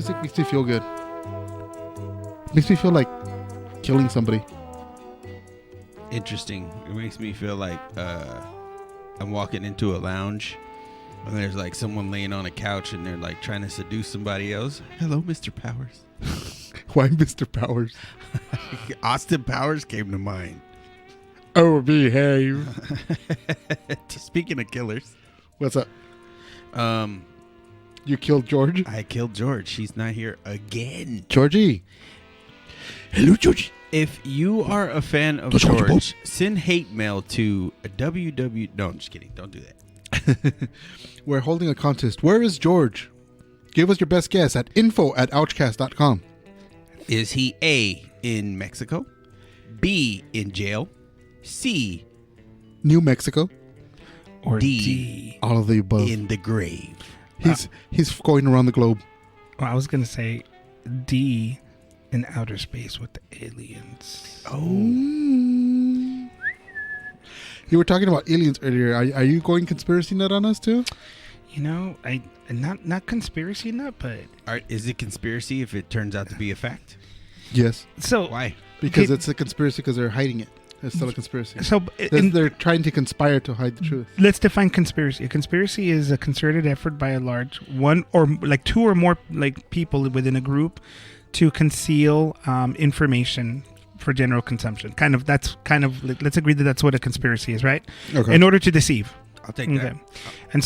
music makes me feel good. Makes me feel like killing somebody. Interesting. It makes me feel like I'm walking into a lounge and there's like someone laying on a couch and they're like trying to seduce somebody else. Hello, Mr. Powers. Why Mr. Powers? Austin Powers came to mind. Oh, behave. Speaking of killers. What's up? You killed George? I killed George. She's not here again. Georgie. Hello, Georgie. If you are a fan of George, send hate mail to www. No, I'm just kidding. Don't do that. We're holding a contest. Where is George? Give us your best guess at info@ouchcast.com. Is he A, in Mexico, B, in jail, C, New Mexico, or D, all of the above, in the grave? He's going around the globe. Well, I was going to say D, in outer space with the aliens. Oh. You were talking about aliens earlier. Are you going conspiracy nut on us too? You know, I not conspiracy nut, but Is it conspiracy if it turns out to be a fact? Yes. so Why? Because it's a conspiracy because they're hiding it. It's still a conspiracy. So They're trying to conspire to hide the truth. let's define conspiracy. A conspiracy is a concerted effort by a large one or like two or more like people within a group to conceal information for general consumption. Let's agree that that's what a conspiracy is, right? Okay. In order to deceive. I'll take that. And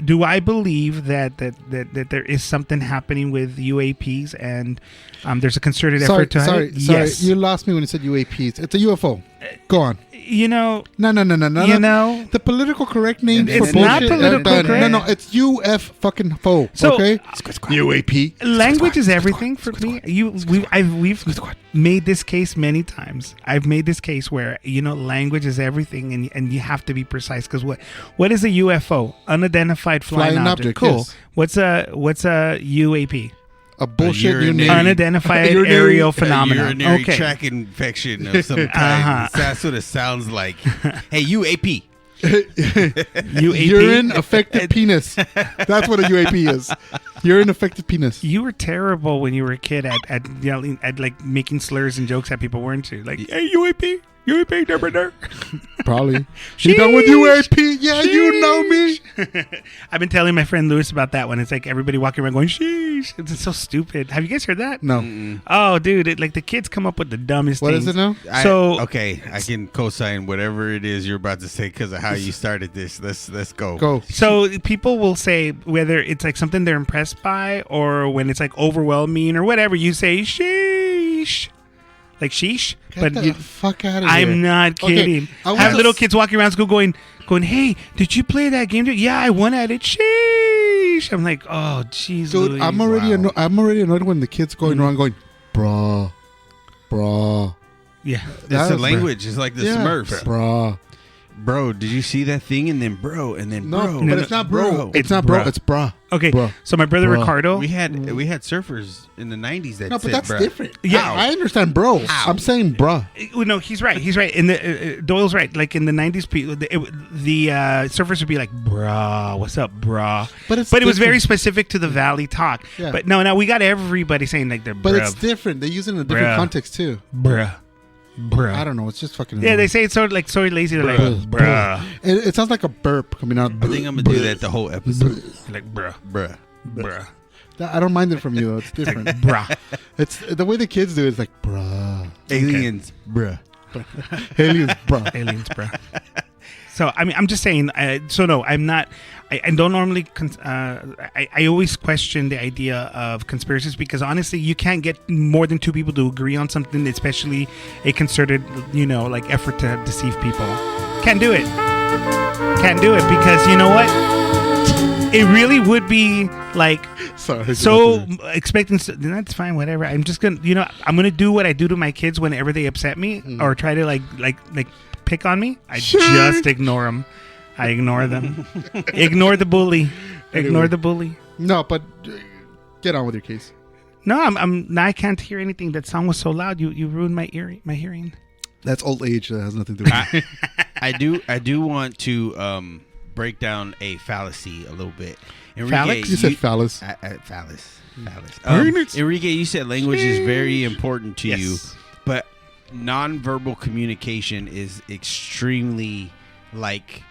do I believe that there is something happening with UAPs and there's a concerted effort to hide it? Sorry. Yes. You lost me when you said UAPs. It's a UFO. Go on. You know. No. You know. The political correct name for It's bullshit. not political correct. No. It's U.F.O. So, okay. UAP. Language is everything for me. We've made this case many times. I've made this case where language is everything, and you have to be precise because what is a UFO? Unidentified flying object. Cool. Yes. What's a UAP? A bullshit urinary- Unidentified aerial phenomenon. Urinary Okay. tract infection of some kind. That's what it sounds like. Hey, UAP. UAP? Urine affected penis. That's what a UAP is. Urine affected penis. You were terrible when you were a kid at yelling at like making slurs and jokes at people, weren't you? Like, hey, UAP, never. Probably. You done with UAP? Yeah, you know me. I've been telling my friend Lewis about that one. It's like everybody walking around going, sheesh. It's so stupid. Have you guys heard that? No. Mm-mm. Oh, dude, like the kids come up with the dumbest What things. is it now? Okay, I can co-sign whatever it is you're about to say because of how you started this. Let's go. Go. So people will say whether it's like something they're impressed by or when it's like overwhelming or whatever, you say sheesh. Like sheesh. Get the fuck out of here. I'm not kidding. Okay, I have little kids walking around school going, hey, did you play that game? Yeah, I won at it. Sheesh. I'm like, oh, jeez, Dude, Louise. I'm already annoyed when the kids going around going, bruh. Yeah. It's the language. It's like the Smurfs. Bruh. Bro, did you see that thing? And then bro, and then bro. No, but it's not bro. It's not bro. It's bruh. Okay, Bruh. so my brother Bruh. Ricardo. We had surfers in the 90s that No, but said that's bruh. different. Yeah. How? I understand bro. How? I'm saying bruh. No, he's right. In the Doyle's right. Like in the 90s, the surfers would be like, "Bruh, what's up, bruh?" But it was very different. specific to the Valley talk. Yeah. But no, now we got everybody saying like they're But bruh, it's different. They use it in a different Bruh. context too. bruh. I don't know. It's just fucking. Yeah, annoying. they say it's sort of like so lazy. They're like, bruh. It sounds like a burp coming out. I think I'm going to do that the whole episode. Like, bruh. Bruh. I don't mind it from you. Though. It's different. Bruh. It's the way the kids do it. It's like bruh. Aliens. Bruh. Aliens, bruh. Aliens, bruh. So, I mean, I'm just saying, no, I'm not, I don't normally, I always question the idea of conspiracies because honestly, you can't get more than two people to agree on something, especially a concerted, like effort to deceive people. Can't do it because you know what? It really would be like, Sorry. so expecting, that's fine, whatever. I'm just going to, I'm going to do what I do to my kids whenever they upset me or try to like pick on me. I just ignore them. I ignore them. Ignore the bully. Ignore the bully. No, but get on with your case. No, now I can't hear anything. That song was so loud. You ruined my hearing. That's old age. That has nothing to do with it. I do want to break down a fallacy a little bit. Phallic? You said phallus. Phallus. Enrique, you said language is very important to Yes. you, but nonverbal communication is extremely like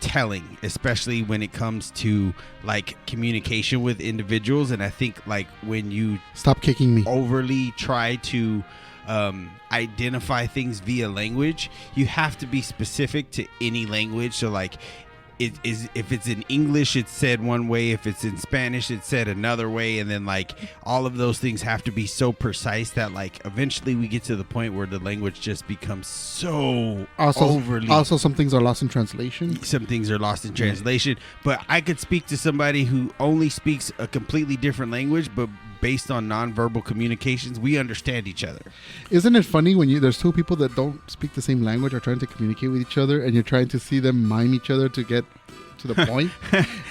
telling, especially when it comes to like communication with individuals. And I think like when you Stop kicking me. overly try to identify things via language, you have to be specific to any language. So like it is, if it's in English it's said one way, if it's in Spanish it's said another way, and then like all of those things have to be so precise that like eventually we get to the point where the language just becomes so overly. Also, some things are lost in translation. Some things are lost in translation, but I could speak to somebody who only speaks a completely different language, but based on nonverbal communications, we understand each other. Isn't it funny when there's two people that don't speak the same language are trying to communicate with each other, and you're trying to see them mime each other to get to the point?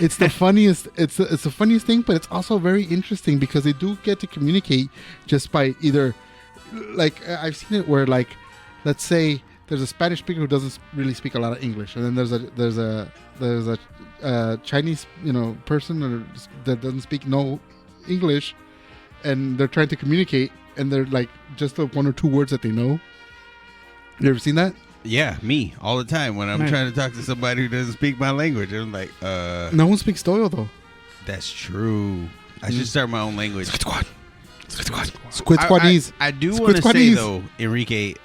It's the funniest. It's the funniest thing, but it's also very interesting because they do get to communicate just by either, like I've seen it where like, let's say there's a Spanish speaker who doesn't really speak a lot of English, and then there's a Chinese person that doesn't speak no English, and they're trying to communicate, and they're like just the one or two words that they know. You ever seen that? Yeah, me all the time when I'm Right. trying to talk to somebody who doesn't speak my language. I'm like, No one speaks Doyle though. that's true. I should start my own language. Squid Squaddies. I do Squid want to say Squaddies. though, Enrique,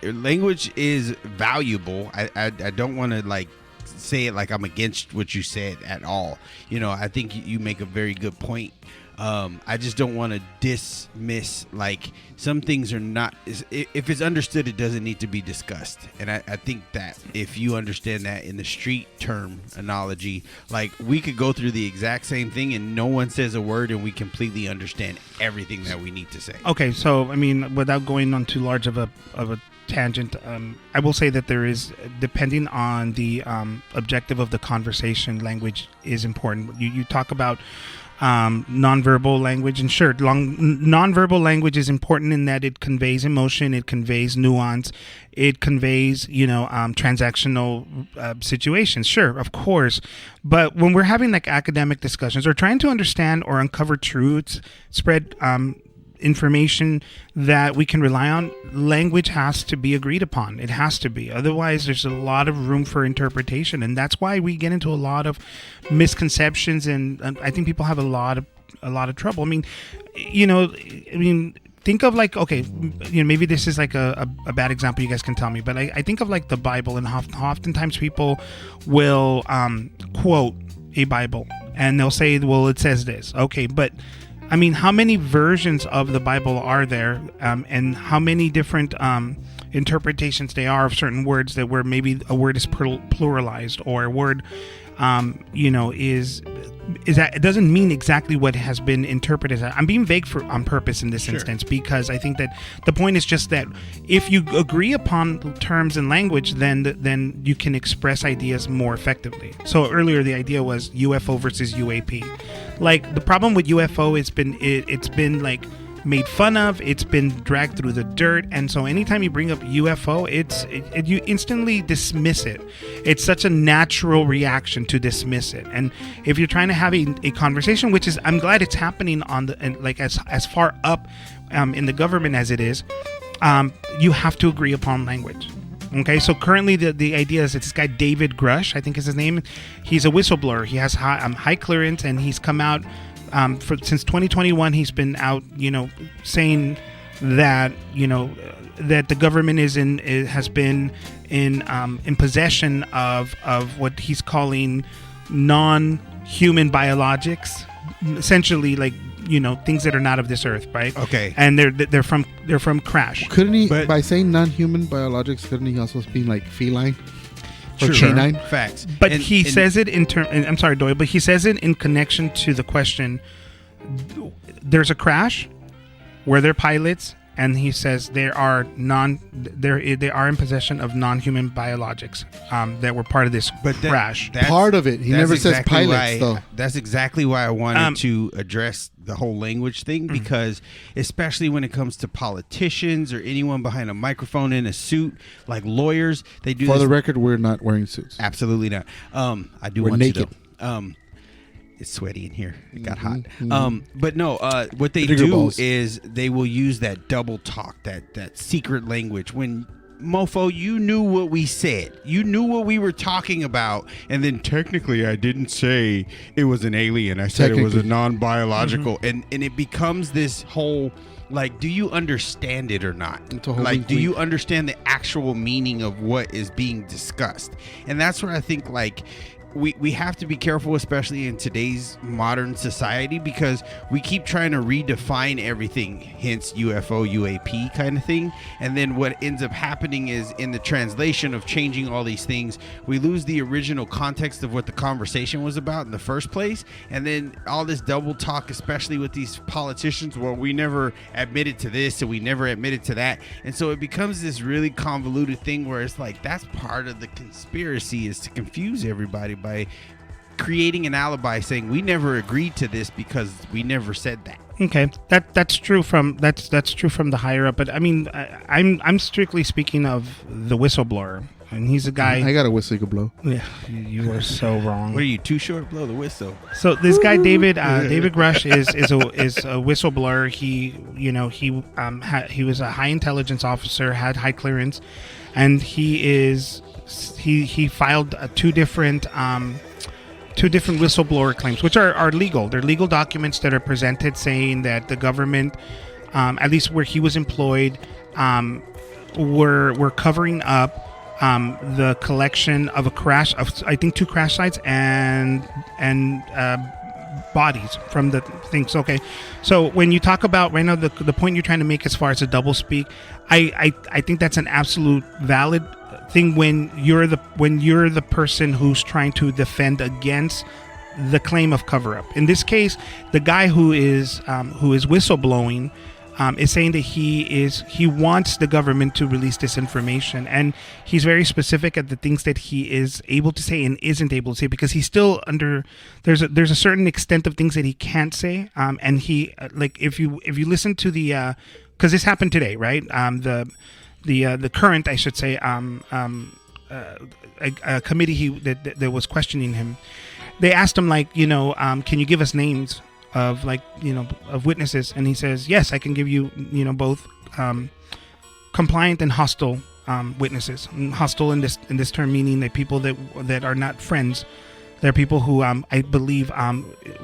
language is valuable. I don't want to like say it like I'm against what you said at all. I think you make a very good point. I just don't want to dismiss, like, some things are not, if it's understood, it doesn't need to be discussed. And I think that if you understand that in the street term analogy, like, we could go through the exact same thing and no one says a word and we completely understand everything that we need to say. Okay, so I mean, without going on too large of a tangent, I will say that there is, depending on the objective of the conversation, language is important. You talk about nonverbal language, and sure, nonverbal language is important in that it conveys emotion, it conveys nuance, it conveys transactional situations. Sure, of course, but when we're having like academic discussions or trying to understand or uncover truths, spread information that we can rely on, language has to be agreed upon. It has to be. Otherwise, there's a lot of room for interpretation, and that's why we get into a lot of misconceptions. And I think people have a lot of trouble. I mean, think of like, okay, maybe this is like a bad example. You guys can tell me, but I think of like the Bible, and oftentimes people will quote a Bible, and they'll say, "Well, it says this." Okay, but I mean, how many versions of the Bible are there, and how many different interpretations they are of certain words, that where maybe a word is pluralized, or a word, is that it doesn't mean exactly what has been interpreted. I'm being vague on purpose in this instance, because I think that the point is just that if you agree upon terms and language, then you can express ideas more effectively. So earlier the idea was UFO versus UAP. Like, the problem with UFO it's been like made fun of, it's been dragged through the dirt, and so anytime you bring up UFO, you instantly dismiss it. It's such a natural reaction to dismiss it. And if you're trying to have a conversation, which is, I'm glad it's happening on the, like, as far up in the government as it is, you have to agree upon language. Okay, so currently the idea is that this guy David Grush, I think is his name, he's a whistleblower. He has high clearance, and he's come out since 2021. He's been out, saying that that the government has been in possession of what he's calling non-human biologics, essentially like things that are not of this earth, right? Okay. And they're from Crash. Couldn't he, But- by saying non-human biologics, couldn't he also be like feline or True. canine? Facts. But And- he and- says it in term. I'm sorry, Doyle, but he says it in connection to the question. There's a crash where they're pilots, and he says they are in possession of non-human biologics that were part of this crash. Part of it. He never says pilots, though. That's exactly why I wanted to address the whole language thing, because especially when it comes to politicians or anyone behind a microphone in a suit, like lawyers, they do. For the record, we're not wearing suits. Absolutely not. I do we're want naked. to though. It's sweaty in here. It got hot. But no, what they do is they will use that double talk, that secret language. When mofo, you knew what we said. You knew what we were talking about. And then technically I didn't say it was an alien. I said it was a non-biological. And it becomes this whole, like, do you understand it or not? Like, do you understand the actual meaning of what is being discussed? And that's where I think, like, we have to be careful, especially in today's modern society, because we keep trying to redefine everything, hence UFO, UAP kind of thing. And then what ends up happening is, in the translation of changing all these things, we lose the original context of what the conversation was about in the first place. And then all this double talk, especially with these politicians, well, we never admitted to this and we never admitted to that. And so it becomes this really convoluted thing where it's like, that's part of the conspiracy, is to confuse everybody by creating an alibi saying we never agreed to this because we never said that. Okay, that's true from the higher up, but I mean, I'm strictly speaking of the whistleblower, and he's a guy. I got a whistle you can blow. Yeah, you are so wrong. What are you, too short? Blow the whistle. So this guy David Grush is a whistleblower. He was a high intelligence officer, had high clearance, and he filed two different whistleblower claims, which are legal. They're legal documents that are presented saying that the government, at least where he was employed, were covering up the collection of a crash of, I think, 2 crash sites and bodies from the things. Okay, so when you talk about right now the point you're trying to make as far as a double speak, I think that's an absolute valid thing when you're the person who's trying to defend against the claim of cover-up. In this case, the guy who is whistleblowing is saying that he wants the government to release this information, and he's very specific at the things that he is able to say and isn't able to say, because he's still under there's a certain extent of things that he can't say, and he like if you listen to the because this happened today, right? The current, I should say, a committee that was questioning him, they asked him, like, can you give us names of, like, of witnesses? And he says, yes, I can give you, both compliant and hostile witnesses. And hostile in this term meaning that people that are not friends. They're people who I believe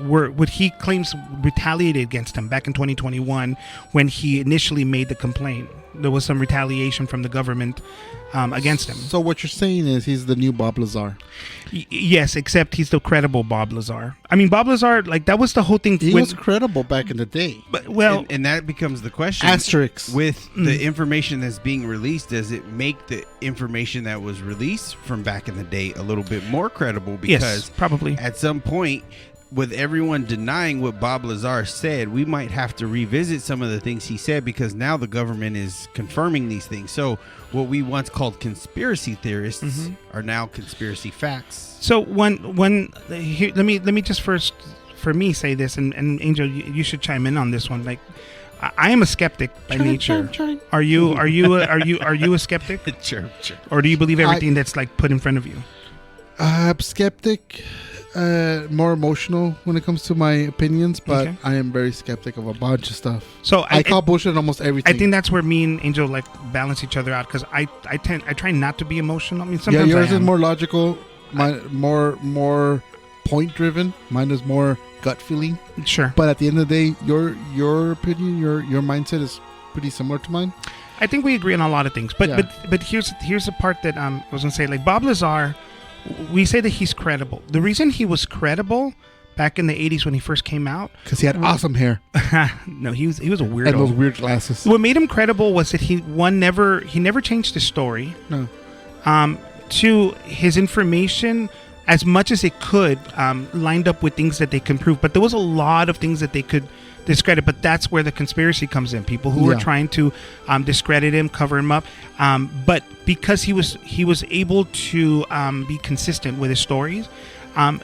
were what he claims retaliated against him back in 2021 when he initially made the complaint. There was some retaliation from the government against him. So what you're saying is he's the new Bob Lazar. Yes, except he's the credible Bob Lazar. I mean, Bob Lazar, like, that was the whole thing. He was credible back in the day. But, well, and that becomes the question. Asterisks. With the information that's being released, does it make the information that was released from back in the day a little bit more credible? Because yes, probably. At some point, with everyone denying what Bob Lazar said, we might have to revisit some of the things he said, because now the government is confirming these things. So what we once called conspiracy theorists are now conspiracy facts. So let me just first, for me, say this, and Angel, you should chime in on this one. Like, I am a skeptic by nature. Are you a skeptic? Sure. Or do you believe everything that's, like, put in front of you? I'm skeptic. More emotional when it comes to my opinions, but okay. I am very skeptic of a bunch of stuff. So I call bullshit on almost everything. I think that's where me and Angel, like, balance each other out, because I try not to be emotional. I mean, sometimes yours is more logical, more point driven. Mine is more gut feeling. Sure. But at the end of the day, your opinion, your mindset is pretty similar to mine. I think we agree on a lot of things. But here's the part that I was gonna say. Like, Bob Lazar, we say that he's credible. The reason he was credible back in the 80s when he first came out, because he had awesome hair. No, he was a weirdo. And those weird glasses. What made him credible was that he never changed his story. No. To his information, as much as it could, lined up with things that they can prove. But there was a lot of things that they could discredit. But that's where the conspiracy comes in. People who are trying to discredit him, cover him up. But because he was able to be consistent with his stories,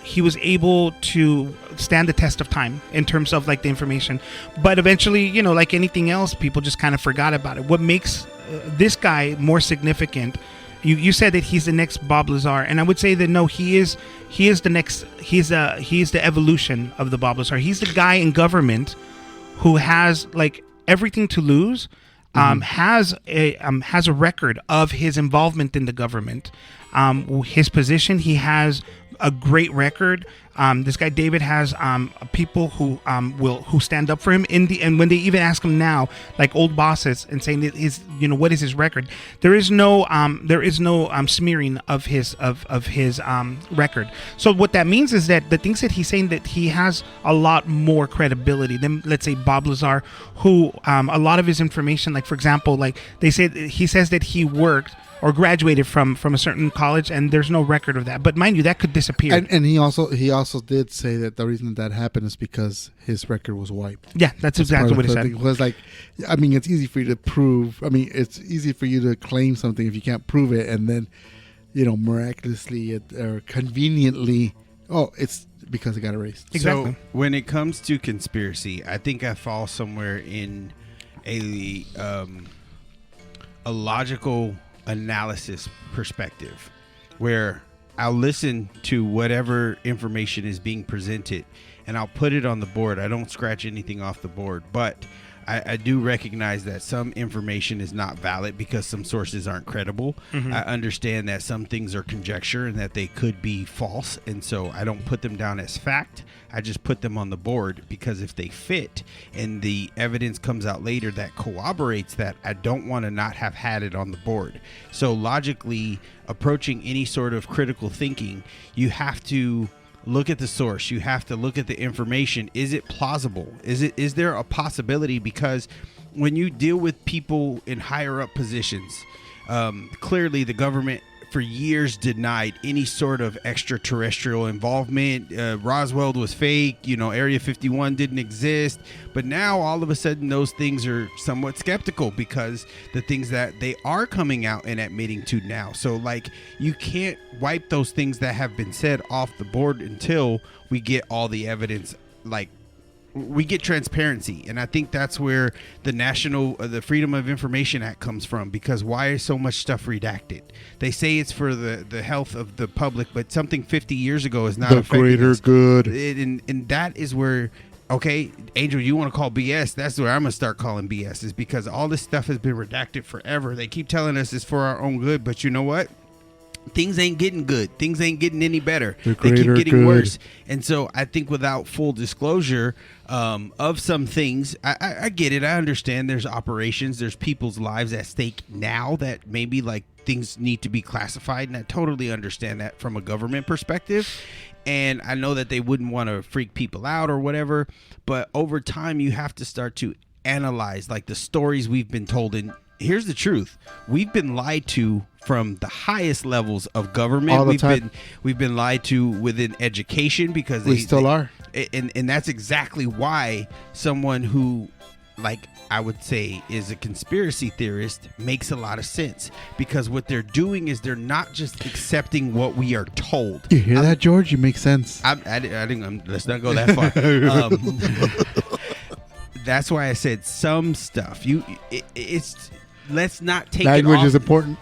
he was able to stand the test of time in terms of like the information. But eventually, you know, like anything else, people just kind of forgot about it. What makes this guy more significant? You said that he's the next Bob Lazar, and I would say that no, he is the next. He's the evolution of the Bob Lazar. He's the guy in government who has like everything to lose. Has a record of his involvement in the government, his position. He has a great record. This guy David has people who stand up for him and when they even ask him now, like old bosses, and saying that what is his record? There is no smearing of his record. So what that means is that the things that he's saying, that he has a lot more credibility than, let's say, Bob Lazar, who a lot of his information, like for example, like they say, he says that he worked or graduated from a certain college, and there's no record of that. But mind you, that could disappear. And he also did say that the reason that happened is because his record was wiped. Yeah, that's exactly what he said. Because, like, I mean, it's easy for you to prove. I mean, it's easy for you to claim something if you can't prove it, and then, miraculously or conveniently, it's because it got erased. Exactly. So when it comes to conspiracy, I think I fall somewhere in a logical analysis perspective, where I'll listen to whatever information is being presented and I'll put it on the board. I don't scratch anything off the board, but I do recognize that some information is not valid because some sources aren't credible. I understand that some things are conjecture and that they could be false, and so I don't put them down as fact. I just put them on the board because if they fit and the evidence comes out later that corroborates that, I don't want to not have had it on the board. So logically approaching any sort of critical thinking, you have to look at the source. You have to look at the information. Is it plausible? Is there a possibility? Because when you deal with people in higher up positions, clearly the government for years denied any sort of extraterrestrial involvement. Roswell was fake. Area 51 didn't exist. But now all of a sudden those things are somewhat skeptical because the things that they are coming out and admitting to now. So like, you can't wipe those things that have been said off the board until we get all the evidence, like we get transparency. And I think that's where the Freedom of Information Act comes from, because why is so much stuff redacted? They say it's for the health of the public, but something 50 years ago is not the greater good. And that is where, okay, Angel, you want to call BS? That's where I'm going to start calling BS, is because all this stuff has been redacted forever. They keep telling us it's for our own good, but you know what? Things ain't getting good. Things ain't getting any better. They keep getting worse. And so I think without full disclosure of some things, I get it. I understand there's operations. There's people's lives at stake now that maybe like things need to be classified. And I totally understand that from a government perspective. And I know that they wouldn't want to freak people out or whatever. But over time, you have to start to analyze like the stories we've been told. And here's the truth. We've been lied to from the highest levels of government. All the time. We've been lied to within education because we still are. And that's exactly why someone who, like I would say, is a conspiracy theorist makes a lot of sense, because what they're doing is they're not just accepting what we are told. You hear that, George? You make sense. I didn't. Let's not go that far. That's why I said some stuff. It's. Let's not take language is important.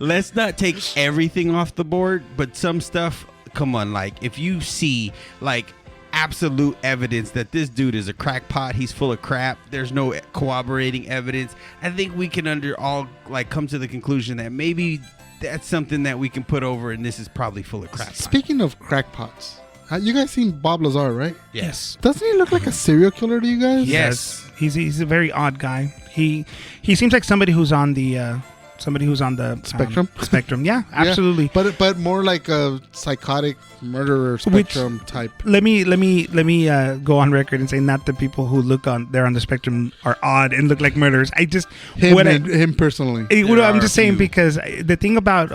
Let's not take everything off the board, but some stuff. Come on, like if you see like absolute evidence that this dude is a crackpot, he's full of crap, there's no corroborating evidence, I think we can all come to the conclusion that maybe that's something that we can put over, and this is probably full of crap. Speaking of crackpots, you guys seen Bob Lazar, right? Yes. Doesn't he look like a serial killer to you guys? Yes. He's a very odd guy. He seems like somebody who's on the somebody who's on the Spectrum? spectrum. Yeah, absolutely. Yeah, but more like a psychotic murderer spectrum type. Let me go on record and say not that people who look on there on the spectrum are odd and look like murderers. I just Him personally. I'm just saying because the thing about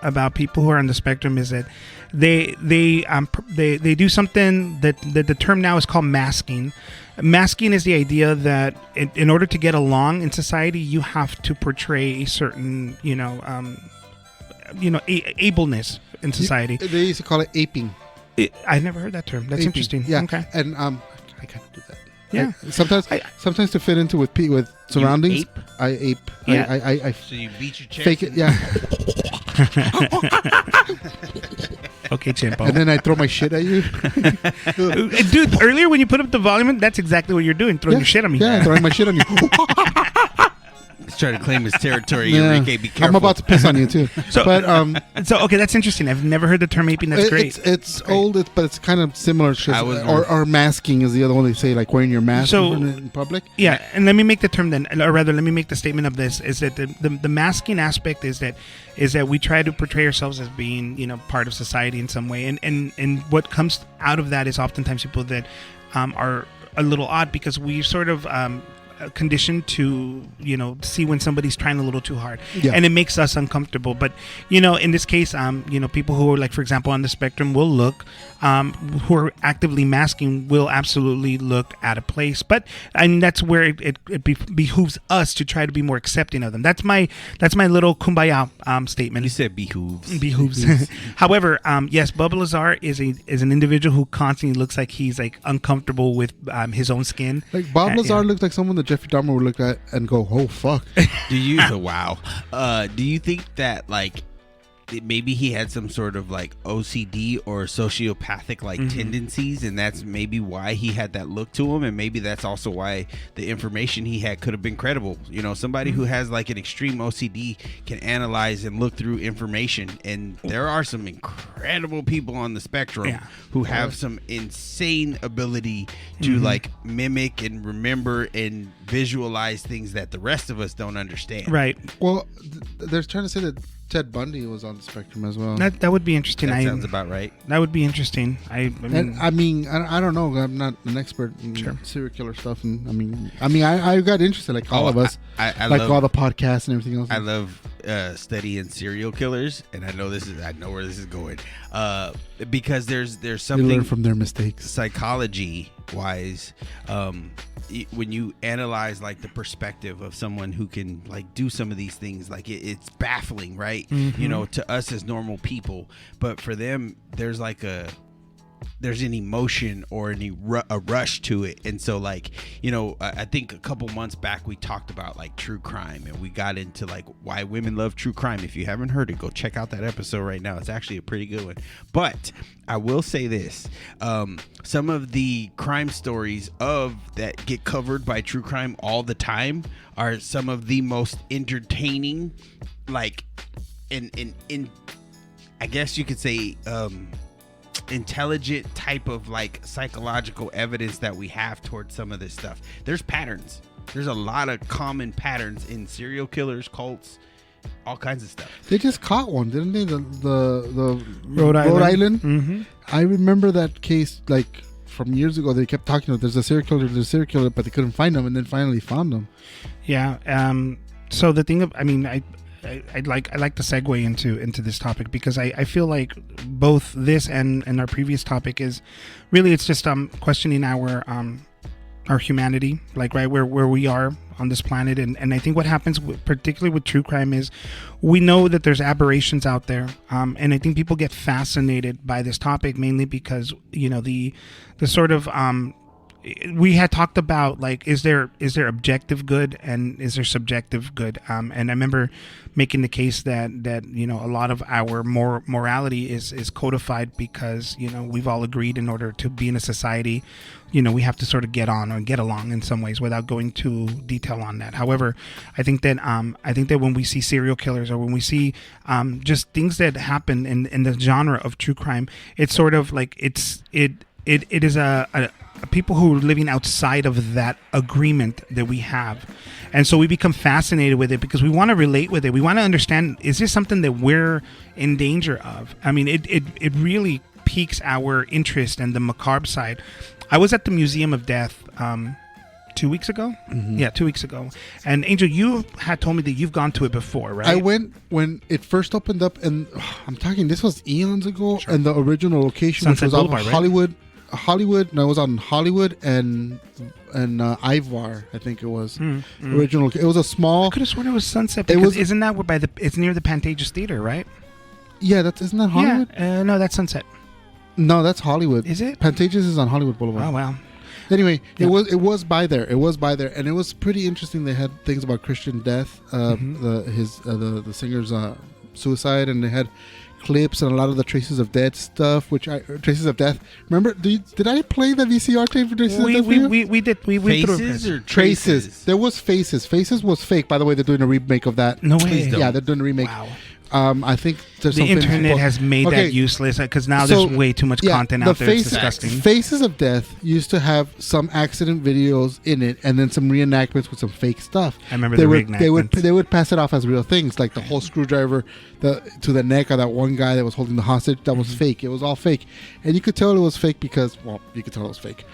about people who are on the spectrum is that they do something that the term now is called masking. Masking is the idea that in order to get along in society, you have to portray a certain ableness in society. They used to call it aping. I never heard that term. That's Aping. interesting. Yeah. Okay. And I kind of do that. Yeah. Sometimes to fit into with surroundings, ape? I ape. Yeah. I So you beat your chest. fake it. Yeah. Okay, Chimpo. And then I throw my shit at you. Dude, earlier when you put up the volume, that's exactly what you're doing, throwing your shit at me. Yeah, throwing my shit on you. He's trying to claim his territory. Yeah. Enrique, be careful. I'm about to piss on you too. So But okay, that's interesting. I've never heard the term aping. That's great. It's old, but it's kind of similar. Or masking is the other one they say, like wearing your mask in public. Yeah, and let me make the term then, or rather, let me make the statement of this: is that the masking aspect is that we try to portray ourselves as being part of society in some way, and what comes out of that is oftentimes people that are a little odd because we sort of conditioned to see when somebody's trying a little too hard, and it makes us uncomfortable. But in this case, people who are, like, for example, on the spectrum will look who are actively masking will absolutely look out of place. But I mean, that's where it behooves us to try to be more accepting of them. That's my little kumbaya statement. You said behooves. Behooves. However, yes, Bubba Lazar is an individual who constantly looks like he's like uncomfortable with his own skin. Like Bob Lazar looks like someone that Jeffrey Dahmer would look at and go, "Oh fuck." Do you? Wow. Do you think that maybe he had some sort of like OCD or sociopathic tendencies, and that's maybe why he had that look to him, and maybe that's also why the information he had could have been credible. Somebody who has like an extreme OCD can analyze and look through information, and there are some incredible people on the spectrum who have some insane ability to like mimic and remember and visualize things that the rest of us don't understand. Right. Well, they're trying to say that Ted Bundy was on the spectrum as well. That would be interesting. That sounds about right. That would be interesting. I mean, I don't know. I'm not an expert in serial killer stuff, and I got interested, like all of us. I like love, all the podcasts and everything else. I love studying serial killers, and I know where this is going. Because there's something, you learn from their mistakes, psychology wise. When you analyze like the perspective of someone who can like do some of these things, like it's baffling, right? To us as normal people, but for them there's an emotion or a rush to it. And so I think a couple months back we talked about like true crime, and we got into like why women love true crime. If you haven't heard it, go check out that episode right now. It's actually a pretty good one. But I will say this, some of the crime stories that get covered by true crime all the time are some of the most entertaining, like in I guess you could say intelligent type of like psychological evidence that we have towards some of this stuff. There's patterns. There's a lot of common patterns in serial killers, cults, all kinds of stuff. They just caught one, didn't they? The Rhode Island. Mm-hmm. I remember that case like from years ago. They kept talking about there's a serial killer, but they couldn't find him, and then finally found him. Yeah. So the thing I like to segue into this topic because I feel like both this and our previous topic is really, it's just questioning our humanity, like right where we are on this planet. And I think what happens particularly with true crime is we know that there's aberrations out there, and I think people get fascinated by this topic mainly because the sort of we had talked about like is there objective good and is there subjective good, and I remember making the case that a lot of our morality is codified because we've all agreed in order to be in a society we have to sort of get on or get along in some ways without going too detail on that. However, I think that when we see serial killers or when we see just things that happen in the genre of true crime, it's sort of like it is a people who are living outside of that agreement that we have. And so we become fascinated with it because we want to relate with it. We want to understand, is this something that we're in danger of? I mean, it really piques our interest and the macabre side. I was at the Museum of Death 2 weeks ago. Yeah, 2 weeks ago. And Angel, you had told me that you've gone to it before, right? I went when it first opened up, and I'm talking, this was eons ago, and the original location, Sunset which was Boulevard, on right? Hollywood. No, it was on Hollywood and Ivar, I think it was. Original. It was a small. I could have sworn it was Sunset because isn't that where it's near the Pantages Theater, right? Yeah, isn't that Hollywood? Yeah, no, that's Sunset. No, that's Hollywood. Is it? Pantages is on Hollywood Boulevard. Oh wow. Anyway, Yeah. it was by there. It was by there, and it was pretty interesting. They had things about Christian death, the singer's suicide, and they had clips and a lot of the Traces of Death stuff. Traces of Death. Remember? Did I play the VCR tape for Traces of Death? We did. We went through Faces or Traces. There was Faces. Faces was fake. By the way, they're doing a remake of that. No way. Please don't. Yeah, they're doing a remake. Wow. I think there's The something internet has made that useless because now there's way too much content out there. It's disgusting. Faces of Death used to have some accident videos in it, and then some reenactments with some fake stuff. I remember the reenactments. They would pass it off as real things, like the whole screwdriver to the neck of that one guy that was holding the hostage. That was fake. It was all fake, and you could tell it was fake because, well, you could tell it was fake.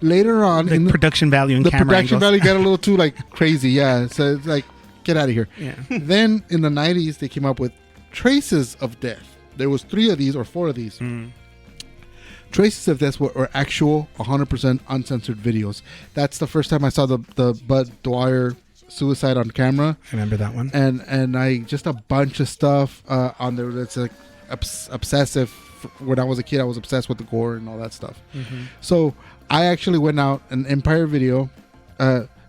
Later on, The production value and the camera production angles. value got a little too crazy. Yeah, so it's like, get out of here. Yeah. Then in the 90s, they came up with Traces of Death. There was 3 of these or 4 of these. Traces of Death were actual 100% uncensored videos. That's the first time I saw the Bud Dwyer suicide on camera. I remember that one. And I just a bunch of stuff on there that's like obsessive. When I was a kid, I was obsessed with the gore and all that stuff. So I actually went out and Empire Video,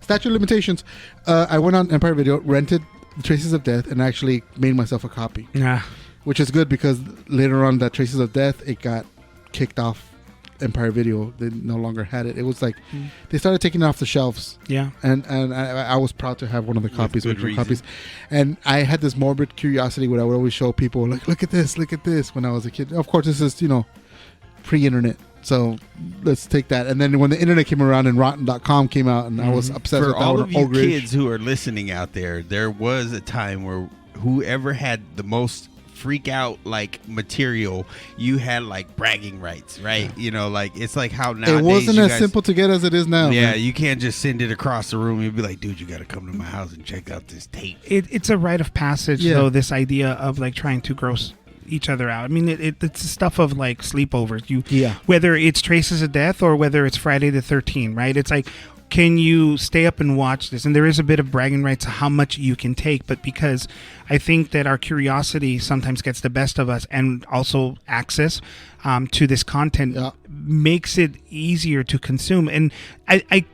statute of limitations. I went on Empire Video, rented Traces of Death, and actually made myself a copy. Yeah. Which is good because later on that Traces of Death, it got kicked off Empire Video. They no longer had it. It was like they started taking it off the shelves. Yeah. And I was proud to have one of the copies, good original reason. copies. And I had this morbid curiosity where I would always show people, like, look at this when I was a kid. Of course, this is, pre-internet. So let's take that. And then when the internet came around and Rotten.com came out, and I was obsessed For with all that of you ogre. kids who are listening out there was a time where whoever had the most freak out material, you had bragging rights, right? It's like how nowadays It wasn't you as guys, simple to get as it is now. Yeah, man. you can't just send it across the room. You'd be like, dude, you got to come to my house and check out this tape. It's a rite of passage, though, this idea of trying to gross each other out. I mean, it's stuff of sleepovers. Whether it's Traces of Death or whether it's Friday the 13th, right? It's like, can you stay up and watch this? And there is a bit of bragging rights to how much you can take, but because I think that our curiosity sometimes gets the best of us, and also access to this content makes it easier to consume. And I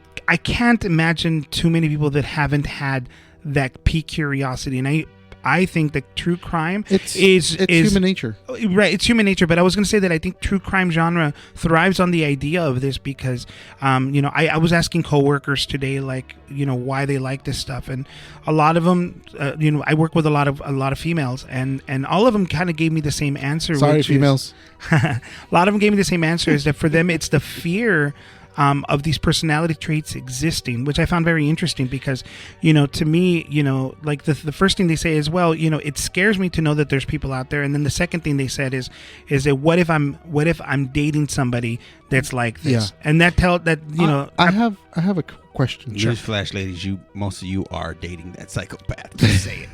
can't imagine too many people that haven't had that peak curiosity. And I think that true crime is human nature. Right, it's human nature. But I was going to say that I think true crime genre thrives on the idea of this because, I was asking coworkers today, why they like this stuff, and a lot of them, I work with a lot of females, and all of them kind of gave me the same answer. Sorry, females. A lot of them gave me the same answer, is that for them it's the fear of these personality traits existing, which I found very interesting because, to me, the first thing they say is, well, it scares me to know that there's people out there. And then the second thing they said is that what if I'm dating somebody that's like this? Yeah. And I have a question. Newsflash, ladies, most of you are dating that psychopath. Just say it.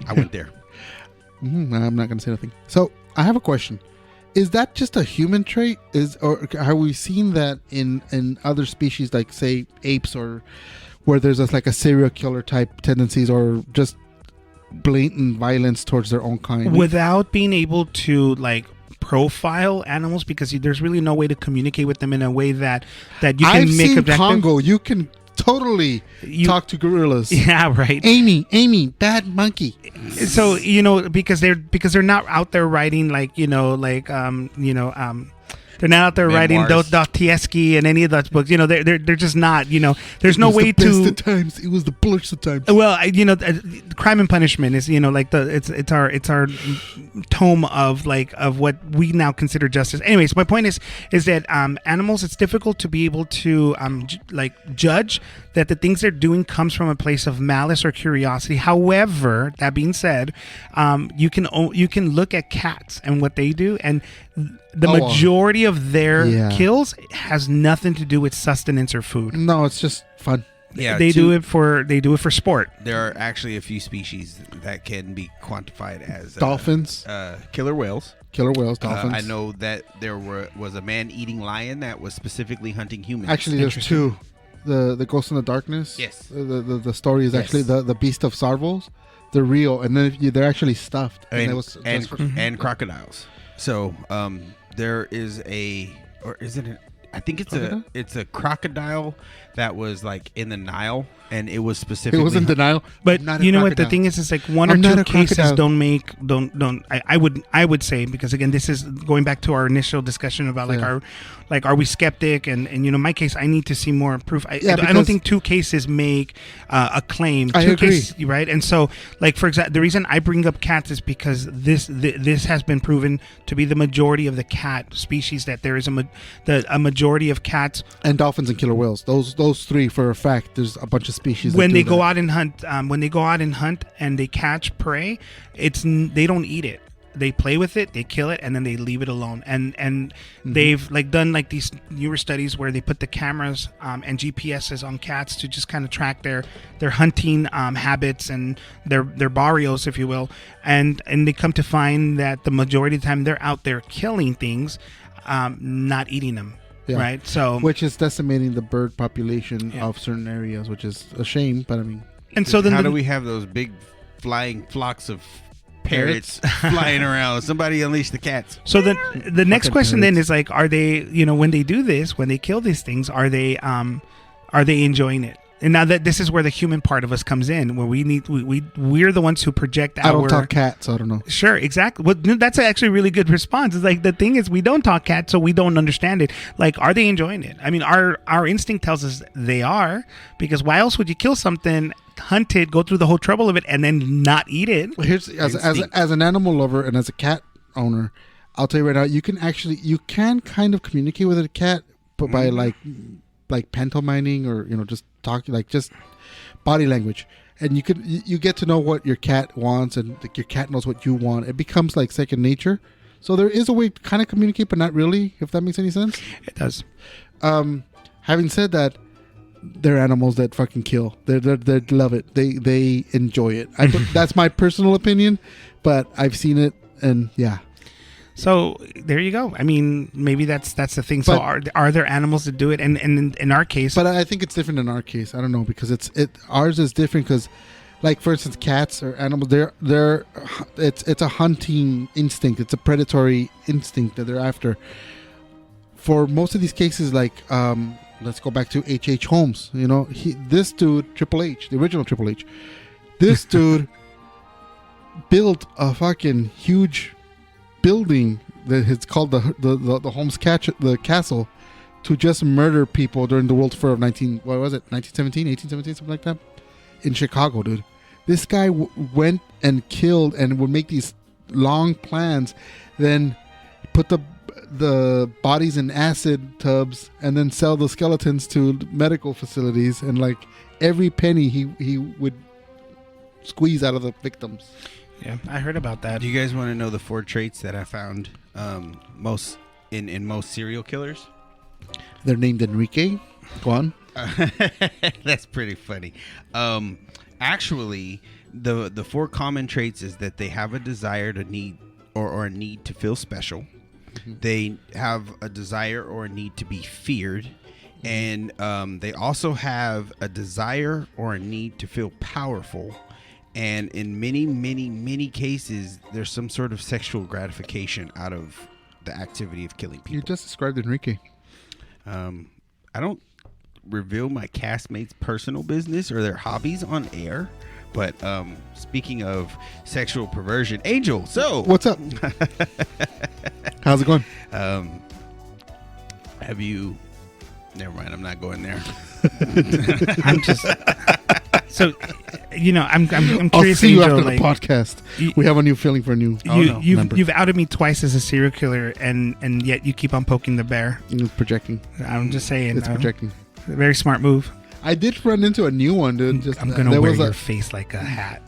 I went there. I'm not going to say nothing. So I have a question. Is that just a human trait? Or have we seen that in other species, like say apes, or where there's a serial killer type tendencies, or just blatant violence towards their own kind? Without being able to profile animals, because there's really no way to communicate with them in a way that you can I've make seen objective. Congo. You can totally talk to gorillas. Yeah, right. Amy, bad monkey. So because they're not out there riding They're not out there writing Memoirs. Dostoevsky and any of those books. You know, they're just not. You know, there's no way It was the to. best of times. It was the blurst of times. Well, Crime and Punishment is, you know, like it's our tome of what we now consider justice. Anyways, my point is that animals, it's difficult to be able to judge that the things they're doing comes from a place of malice or curiosity. However, that being said, you can look at cats and what they do, and the majority of their kills has nothing to do with sustenance or food. No, it's just fun. Yeah, they do it for sport. There are actually a few species that can be quantified as Dolphins, killer whales. Killer whales, dolphins. I know that there was a man-eating lion that was specifically hunting humans. Actually, there's two. The Ghost in the Darkness. Yes. The story is actually the Beast of Sarvos. They're real, and then they're actually stuffed. And crocodiles. So there is I think it's a crocodile that was like in the Nile, and it was specifically. It was in denial, but you know what the thing is like one or two cases don't. I would say, because again, this is going back to our initial discussion about are we skeptic, and you know, my case, I need to see more proof. I don't think 2 cases make a claim. I agree. Cases, right? And so, like, for example, the reason I bring up cats is because this has been proven to be the majority of the cat species, that there is a majority of cats and dolphins and killer whales. Those 3 for a fact. There's a bunch of species. When they go out and hunt, and they catch prey, they don't eat it. They play with it, they kill it, and then they leave it alone. And they've done these newer studies where they put the cameras and GPSs on cats to just kind of track their hunting habits and their barrios, if you will. And they come to find that the majority of the time they're out there killing things, not eating them. Yeah. Right, so which is decimating the bird population of certain areas, which is a shame. But I mean, and so then how do we have those big flying flocks of parrots flying around? Somebody unleash the cats. So then the next question then is like, are they, you know, when they do this, when they kill these things, are they enjoying it? And now that this is where the human part of us comes in, where we're the ones who project our. I don't talk cat, so I don't know. Sure, exactly. Well, that's actually a really good response. It's like, the thing is, we don't talk cat, so we don't understand it. Like, are they enjoying it? I mean, our instinct tells us they are, because why else would you kill something, hunt it, go through the whole trouble of it, and then not eat it? Here's as an animal lover and as a cat owner, I'll tell you right now, you can kind of communicate with a cat, but by like pantomiming, or you know, just talking, like just body language, and you get to know what your cat wants, and your cat knows what you want. It becomes like second nature. So there is a way to kind of communicate, but not really, if that makes any sense. It does. Having said that, they're animals that fucking kill. They love it. They enjoy it. That's my personal opinion, but I've seen it, and yeah. So there you go. I mean, maybe that's the thing. So are there animals that do it? And in our case, but I think it's different in our case. I don't know, because ours is different because, like, for instance, cats or animals, it's a hunting instinct. It's a predatory instinct that they're after. For most of these cases, like let's go back to H.H. Holmes. You know, this dude, Triple H, the original Triple H, this dude built a fucking huge building that is called the Holmes Castle, to just murder people during the World's Fair of 1817, something like that, in Chicago, dude. This guy went and killed and would make these long plans, then put the bodies in acid tubs and then sell the skeletons to medical facilities, and like every penny he would squeeze out of the victims. Yeah, I heard about that. Do you guys want to know the 4 traits that I found most serial killers? They're named Enrique. Go on. That's pretty funny. Actually, the 4 common traits is that they have a desire to need or a need to feel special. Mm-hmm. They have a desire or a need to be feared. And they also have a desire or a need to feel powerful. And in many, many, many cases, there's some sort of sexual gratification out of the activity of killing people. You just described Enrique. I don't reveal my castmates' personal business or their hobbies on air. But speaking of sexual perversion, Angel, so... What's up? How's it going? Have you? Never mind. I'm not going there. I'm just so I'm I'll curious. see you Angel, after the like, podcast. We have a new feeling for a new member. You've outed me twice as a serial killer, and yet you keep on poking the bear. It's projecting. I'm just saying. It's projecting. Very smart move. I did run into a new one, dude. I'm gonna wear your face like a hat.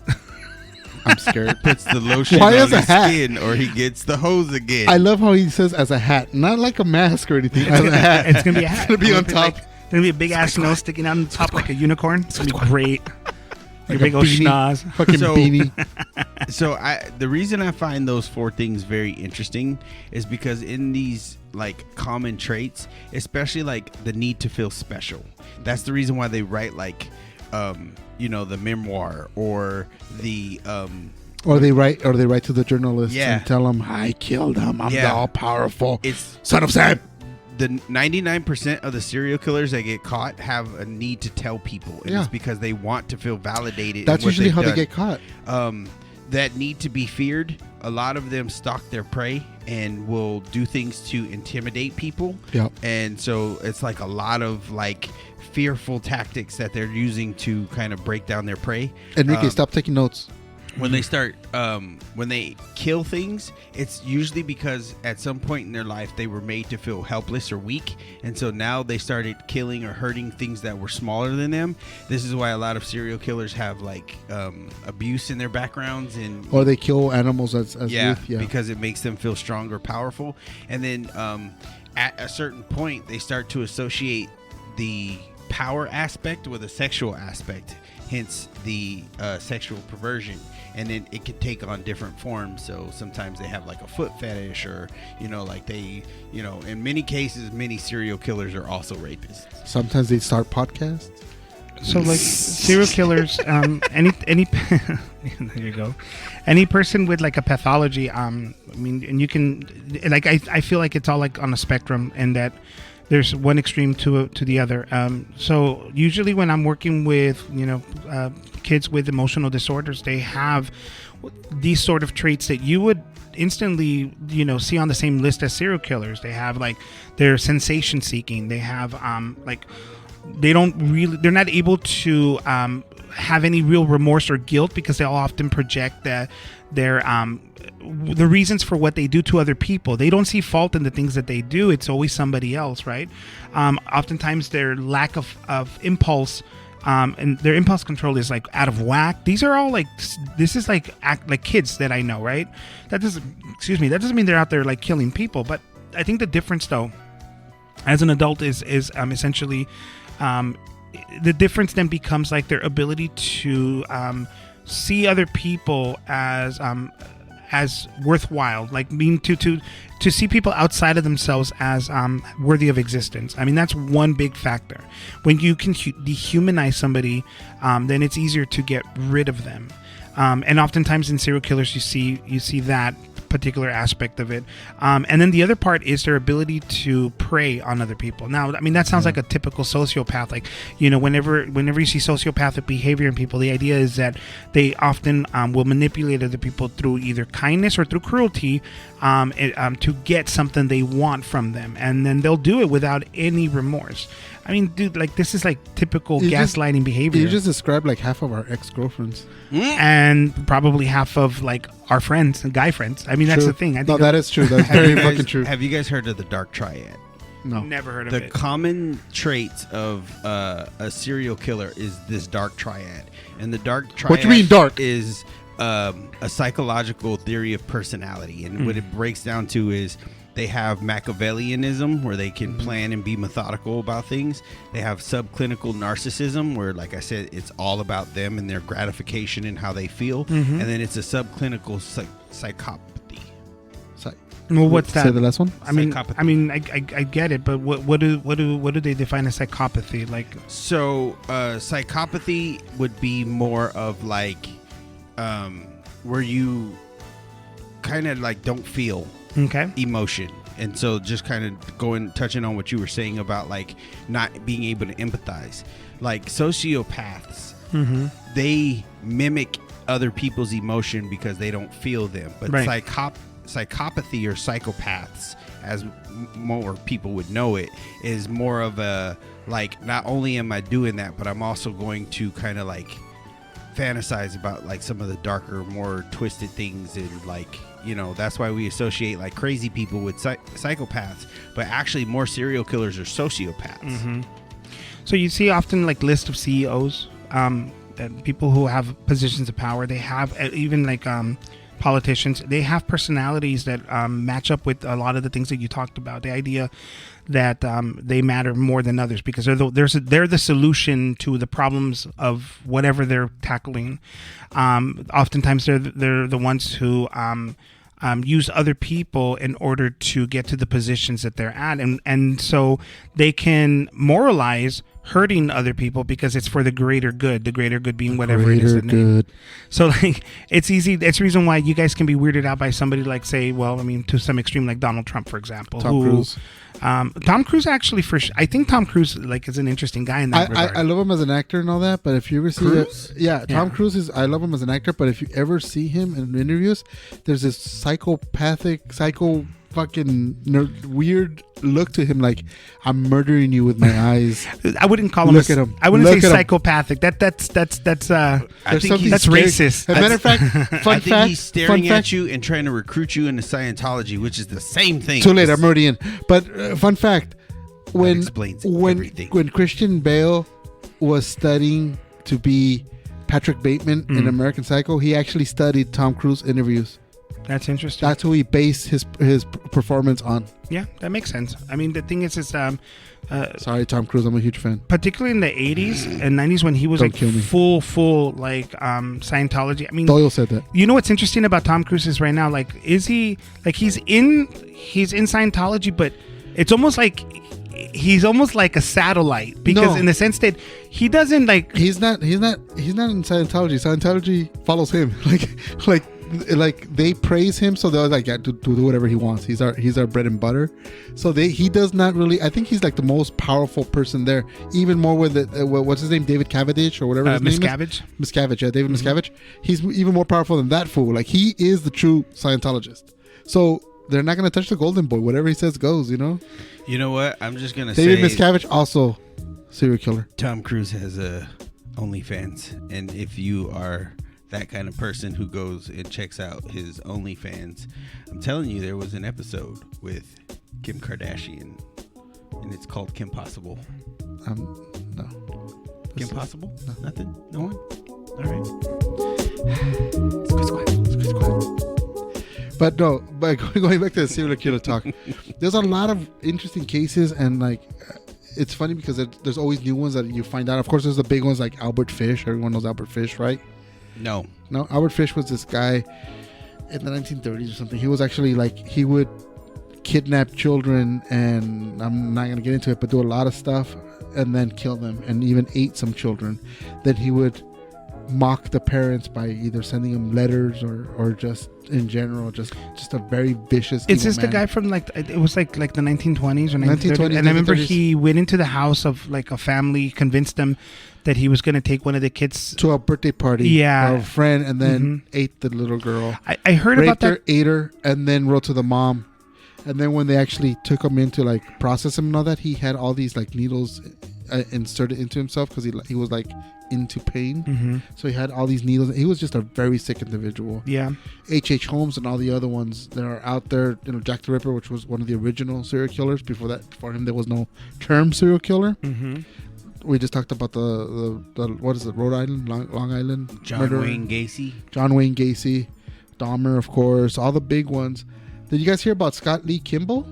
I'm scared. Puts the lotion Why on as a his hat? skin, or he gets the hose again. I love how he says as a hat, not like a mask or anything. As a hat. It's gonna be a hat. It's gonna be on top. It's gonna be a big ass nose sticking out on the top like a unicorn. It's gonna be great. Your big a old beanie. schnoz. Fucking So- beanie. So the reason I find those 4 things very interesting is because in these like common traits, especially like the need to feel special, that's the reason why they write like the memoir or the Or they write to the journalists Yeah. and tell them, I killed him. I'm the Yeah. all powerful it's son of Sam. the 99% of the serial killers that get caught have a need to tell people, and Yeah. it's because they want to feel validated. That's in what usually they've how done. they get caught. That need to be feared. A lot of them stalk their prey and will do things to intimidate people. Yep. And so it's like a lot of like fearful tactics that they're using to kind of break down their prey. Enrique, stop taking notes. When they start, when they kill things, it's usually because at some point in their life they were made to feel helpless or weak, and so now they started killing or hurting things that were smaller than them. This is why a lot of serial killers have like abuse in their backgrounds, and Or they kill animals as yeah, youth. Yeah. because it makes them feel strong or powerful. And then at a certain point, they start to associate the power aspect with a sexual aspect, hence the sexual perversion. And then it can take on different forms. So sometimes they have like a foot fetish, or like they, in many cases, many serial killers are also rapists. Sometimes they start podcasts. So like serial killers, any there you go, any person with like a pathology, and you can like I feel like it's all like on a spectrum, and that there's one extreme to the other. So usually when I'm working with kids with emotional disorders, they have these sort of traits that you would instantly see on the same list as serial killers. They have like they're sensation seeking. They have like they're not able to have any real remorse or guilt, because they'll often project that they're the reasons for what they do to other people. They don't see fault in the things that they do. It's always somebody else, right? Oftentimes their lack of impulse and their impulse control is like out of whack. These are all like, this is like like kids that I know, right? That doesn't mean they're out there like killing people. But I think the difference though, as an adult, is essentially the difference then becomes like their ability to see other people as worthwhile, like to see people outside of themselves as worthy of existence. I mean, that's one big factor. When you can dehumanize somebody, then it's easier to get rid of them. And oftentimes in serial killers, you see that particular aspect of it. And then the other part is their ability to prey on other people. Now, I mean, that sounds like a typical sociopath. Like, whenever you see sociopathic behavior in people, the idea is that they often will manipulate other people through either kindness or through cruelty to get something they want from them. And then they'll do it without any remorse. I mean, dude, like this is like typical gaslighting behavior. You just described like half of our ex-girlfriends. And probably half of like our friends and guy friends. I mean, that's the thing. I think that is true. That's very fucking true. Have you guys heard of the dark triad? No. Never heard of The it. common traits of a serial killer is this dark triad. And the dark triad What you mean dark? is a psychological theory of personality. And what it breaks down to is they have Machiavellianism, where they can plan and be methodical about things. They have subclinical narcissism, where, like I said, it's all about them and their gratification and how they feel. And then it's a subclinical psychopathy. Well, what's that? Say the last one. I mean, Psychopathy. I get it, but what do they define as psychopathy? Like, So psychopathy would be more of like where you kind of like don't feel okay, emotion. And so just kind of touching on what you were saying about like not being able to empathize. Like sociopaths, they mimic other people's emotion because they don't feel them. But Right. psychopathy or psychopaths as more people would know it, is more of a like, not only am I doing that, but I'm also going to kind of like fantasize about like some of the darker, more twisted things, and like, you know, that's why we associate like crazy people with psychopaths, but actually more serial killers are sociopaths. Mm-hmm. So you see often like list of CEOs, people who have positions of power. They have even like politicians. They have personalities that match up with a lot of the things that you talked about. The idea that they matter more than others because they're the solution to the problems of whatever they're tackling. Oftentimes they're the ones who use other people in order to get to the positions that they're at, and so they can moralize hurting other people because it's for the greater good. The greater good being whatever it is. Good. So like it's easy. It's the reason why you guys can be weirded out by somebody like, say, well, I mean, to some extreme, like Donald Trump, for example. Tom Cruise. Tom Cruise actually, I think Tom Cruise like is an interesting guy in that regard. I love him as an actor and all that, but if you ever see Tom Cruise is, I love him as an actor, but if you ever see him in interviews, there's this psychopathic, fucking weird look to him, like I'm murdering you with my eyes. I wouldn't call him. Look at him. I wouldn't Look say at him. psychopathic. That's I think that's racist. As a matter of fact, I think he's staring at you and trying to recruit you into Scientology, which is the same thing. Too late, I'm already in. But fun fact, when explains everything. when Christian Bale was studying to be Patrick Bateman in American Psycho, he actually studied Tom Cruise interviews. That's interesting. That's who he based his performance on. Yeah, that makes sense. I mean, the thing is sorry, Tom Cruise, I'm a huge fan. particularly in the 80s and 90s when he was Don't like kill me. full like Scientology. I mean, Doyle said that. you know what's interesting about Tom Cruise is right now, like, is he like he's in Scientology, but it's almost like he's almost like a satellite because in the sense that he doesn't like He's not in Scientology. Scientology follows him. Like they praise him, so they're like, yeah, to do whatever he wants. He's our bread and butter. So he does not really. I think he's like the most powerful person there. Even more with what's his name, David Cavendish or whatever his name Miscavige. is. Miscavige, yeah, David Miscavige. He's even more powerful than that fool. Like he is the true Scientologist. So they're not gonna touch the golden boy. Whatever he says goes. You know. You know what? I'm just gonna David say Miscavige also serial killer. Tom Cruise has a OnlyFans, and if you are that kind of person who goes and checks out his OnlyFans, I'm telling you, there was an episode with Kim Kardashian, and it's called Kim Possible. No. Kim Possible? No. Nothing? No one? All right. Squid squad. But no, but going back to the serial killer talk, there's a lot of interesting cases, and like it's funny because there's always new ones that you find out. Of course, there's the big ones like Albert Fish. Everyone knows Albert Fish, right? No, Albert Fish was this guy in the 1930s or something. He was actually like, he would kidnap children, and I'm not going to get into it, but do a lot of stuff and then kill them, and even ate some children. Then he would mock the parents by either sending them letters or just in general, just a very vicious. Is this man. the guy from like it was like the 1920s or 1930s? And I remember 1930s. he went into the house of like a family, convinced them that he was going to take one of the kids to a birthday party, Yeah. or a friend, and then ate the little girl. I heard about Raped her, that. ate her, and then wrote to the mom. And then when they actually took him in to like process him and all that, he had all these like needles inserted into himself because he was like into pain. So he had all these needles. He was just a very sick individual. Yeah. H.H. Holmes and all the other ones that are out there. You know, Jack the Ripper, which was one of the original serial killers. Before that, for him, there was no term serial killer. We just talked about the what is it, Rhode Island, Long Island John murderer. Wayne Gacy, Dahmer, of course, all the big ones. Did you guys hear about Scott Lee Kimball?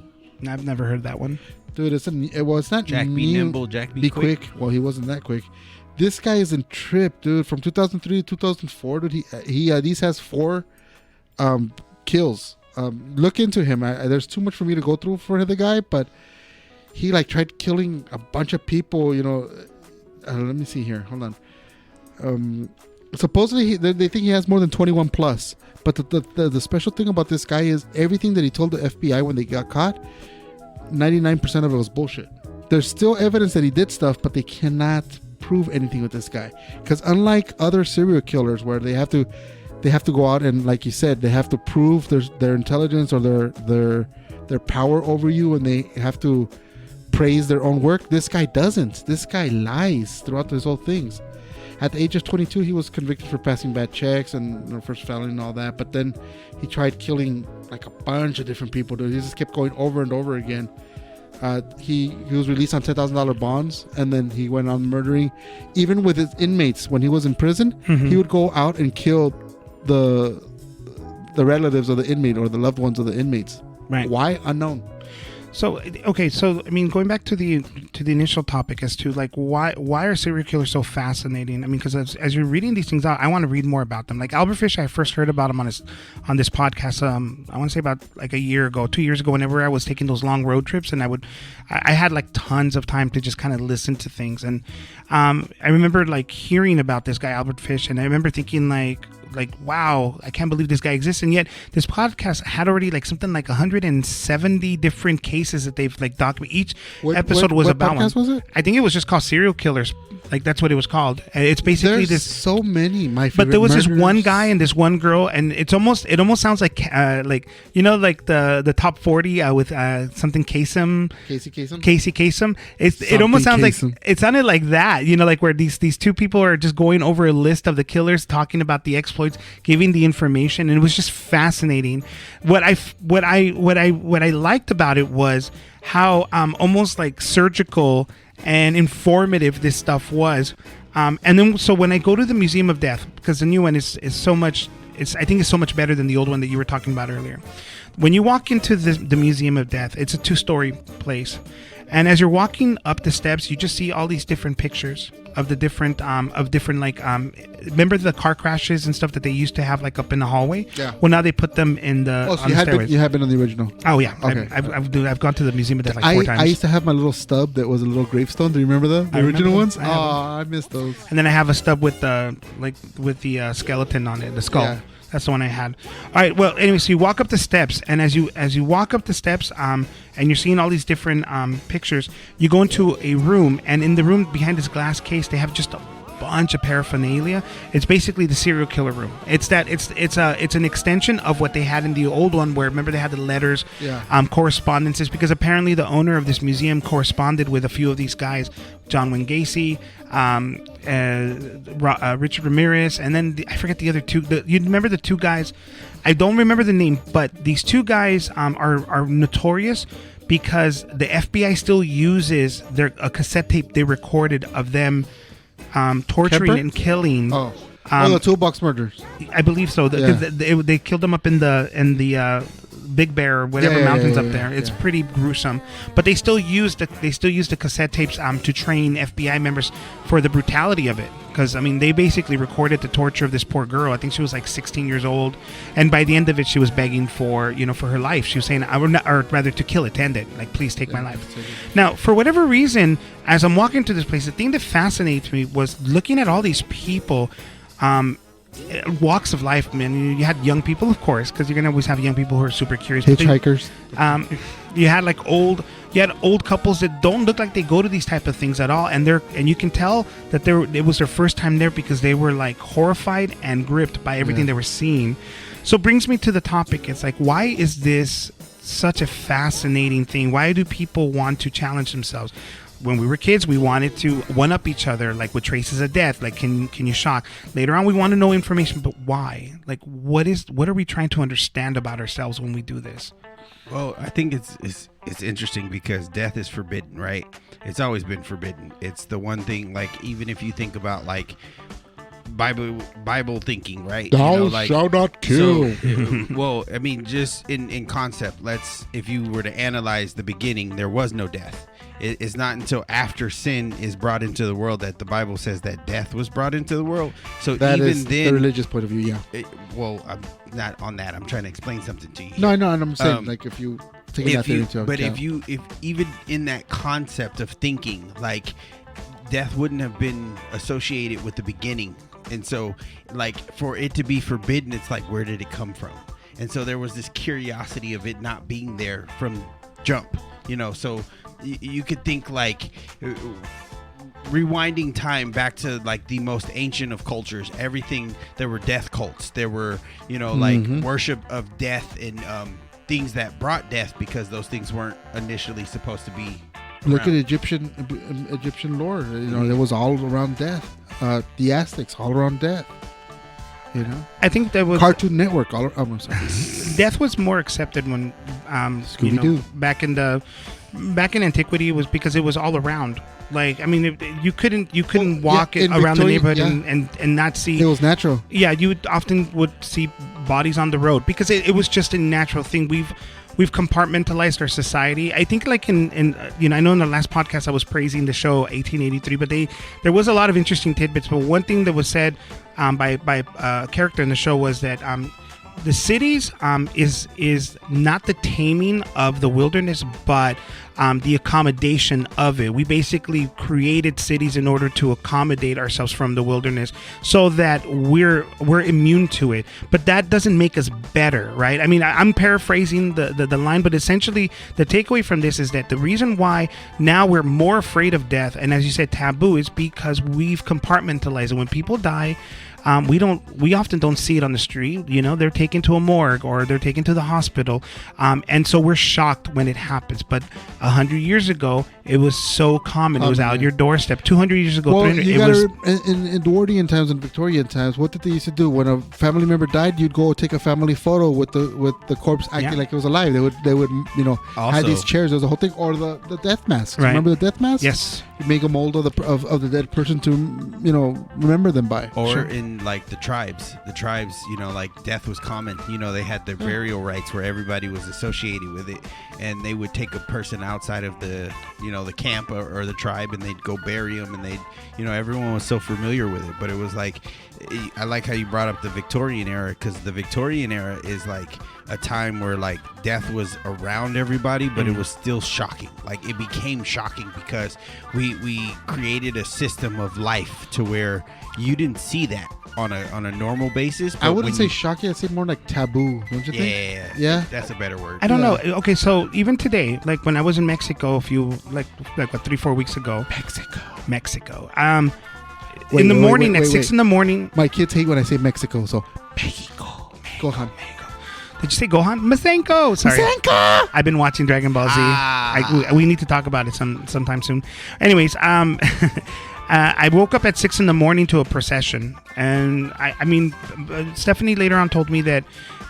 I've never heard that one. Dude, it's not Jack new. be nimble, Jack be quick. Well, he wasn't that quick. This guy is in trip, dude. From 2003 to 2004, dude, he at least has 4 kills. Look into him. There's too much for me to go through for the guy, but he like tried killing a bunch of people. You know, let me see here. Hold on. Supposedly they think he has more than 21 plus. But the special thing about this guy is everything that he told the FBI when they got caught, 99% of it was bullshit. There's still evidence that he did stuff, but they cannot prove anything with this guy. Because unlike other serial killers where they have to go out and, like you said, they have to prove their intelligence or their their power over you and they have to praise their own work. This guy doesn't. This guy lies throughout this whole things. At the age of 22, he was convicted for passing bad checks and first felony and all that. But then he tried killing like a bunch of different people. Dude. He just kept going over and over again. He was released on $10,000 bonds, and then he went on murdering. Even with his inmates, when he was in prison, he would go out and kill the relatives of the inmate or the loved ones of the inmates. Right. Why? Unknown. So okay, so I mean, going back to the initial topic as to like why are serial killers so fascinating? I mean, because as you're reading these things out, I want to read more about them. Like Albert Fish, I first heard about him on this podcast. I want to say about like 2 years ago. Whenever I was taking those long road trips, and I had like tons of time to just kind of listen to things, and I remember like hearing about this guy Albert Fish, and I remember thinking like wow, I can't believe this guy exists. And yet this podcast had already like something like 170 different cases that they've like documented. Each episode was about one. What podcast was it? I think it was just called Serial Killers. Like that's what it was called. It's basically There's so many. My favorite. But there was murders. this one guy and this one girl, and it almost sounds like you know, like the top 40 with something Casey Kasem. It almost sounds like it sounded like that. You know, like where these two people are just going over a list of the killers, talking about the exploits, giving the information, and it was just fascinating. What I liked about it was how almost like surgical and informative this stuff was. And then so when I go to the Museum of Death, because the new one is so much, I think it's so much better than the old one that you were talking about earlier. When you walk into the Museum of Death, it's a 2-story place. And as you're walking up the steps, you just see all these different pictures of the different remember the car crashes and stuff that they used to have like up in the hallway? Yeah. Well, now they put them in the so you have been on the original. Oh yeah. Okay. I've gone to the Museum of Death like 4 times. I used to have my little stub that was a little gravestone. Do you remember the original ones? I miss those. And then I have a stub with the skeleton on it, the skull. Yeah. That's the one I had. All right. Well, anyway, so you walk up the steps, and as you walk up the steps, and you're seeing all these different pictures, you go into a room, and in the room behind this glass case, they have just a bunch of paraphernalia. It's basically the serial killer room. It's an extension of what they had in the old one, where remember they had the letters, correspondences, because apparently the owner of this museum corresponded with a few of these guys, John Wayne Gacy, Richard Ramirez, and then I forget the other two. You remember the two guys? I don't remember the name, but these two guys are notorious because the FBI still uses a cassette tape they recorded of them torturing and killing. The toolbox murders. I believe so. They killed them up in the Big Bear or whatever mountains up there. It's pretty gruesome. But they still used the cassette tapes to train FBI members for the brutality of it. Because I mean, they basically recorded the torture of this poor girl. I think she was like 16 years old, and by the end of it, she was begging for her life. She was saying, or rather, to kill it, to end it. Like, please take my life. Now, for whatever reason, as I'm walking to this place, the thing that fascinates me was looking at all these people. Walks of life, man. You had young people, of course, because you're gonna always have young people who are super curious. Hitchhikers. You had old couples that don't look like they go to these type of things at all, and you can tell that it was their first time there because they were like horrified and gripped by everything they were seeing. So it brings me to the topic. It's like, why is this such a fascinating thing? Why do people want to challenge themselves? When we were kids, we wanted to one-up each other, like with traces of death. Like, can you shock? Later on, we want to know information, but why? Like, what are we trying to understand about ourselves when we do this? Well, I think it's interesting because death is forbidden, right? It's always been forbidden. It's the one thing, like, even if you think about like Bible thinking, right? Thou shalt not kill. So, well, I mean, just in concept, if you were to analyze the beginning, there was no death. It's not until after sin is brought into the world that the Bible says that death was brought into the world. So that even is then, the religious point of view, I'm not on that. I'm trying to explain something to you. No, I'm saying like if you take that into account. But if even in that concept of thinking, like death wouldn't have been associated with the beginning, and so like for it to be forbidden, it's like, where did it come from? And so there was this curiosity of it not being there from jump, so you could think like rewinding time back to like the most ancient of cultures. Everything, there were death cults, there were like worship of death and things that brought death because those things weren't initially supposed to be. Look at around. Egyptian lore. It was all around death. The Aztecs, all around death. I think there was Cartoon Network. I'm sorry. death was more accepted when Scooby-Doo. back in antiquity, it was because it was all around. Like, I mean, you couldn't walk in around the Victoria, neighborhood and not see. It was natural. Yeah, you often would see bodies on the road because it was just a natural thing. We've compartmentalized our society. I think, like in I know in the last podcast I was praising the show 1883, but there was a lot of interesting tidbits. But one thing that was said by a character in the show was that the cities is not the taming of the wilderness, but the accommodation of it. We basically created cities in order to accommodate ourselves from the wilderness, so that we're immune to it. But that doesn't make us better, right? I mean, I'm paraphrasing the line, but essentially the takeaway from this is that the reason why now we're more afraid of death, and as you said, taboo, is because we've compartmentalized it. When people die, we often don't see it on the street. They're taken to a morgue or they're taken to the hospital, and so we're shocked when it happens. But 100 years ago, it was so common. It was out your doorstep. 200 years ago, Well, 300, you it gotta, was. in Edwardian times and Victorian times, what did they used to do? When a family member died, you'd go take a family photo with the corpse acting like it was alive. They would had these chairs. There was a whole thing, or the death masks. Right. Remember the death masks? Yes. You make a mold of the dead person to remember them by. Or in like the tribes, like death was common. They had their burial rites where everybody was associated with it, and they would take a person outside of the the camp or the tribe, and they'd go bury them, and everyone was so familiar with it. But it was like, I like how you brought up the Victorian era, because the Victorian era is like a time where like death was around everybody, but it was still shocking. Like, it became shocking because we created a system of life to where you didn't see that on a normal basis. I wouldn't say shocking. I'd say more like taboo. Don't you think? Yeah, that's a better word. I don't know. Okay, so even today, like when I was in Mexico a few, like 3-4 weeks ago. Mexico. In the morning, at 6 in the morning. My kids hate when I say Mexico, so Mexico. Gohan. Did you say Gohan? Masenko. Sorry. Masenko! I've been watching Dragon Ball Z. We need to talk about it sometime soon. Anyways, I woke up at 6 in the morning to a procession, and I mean, Stephanie later on told me that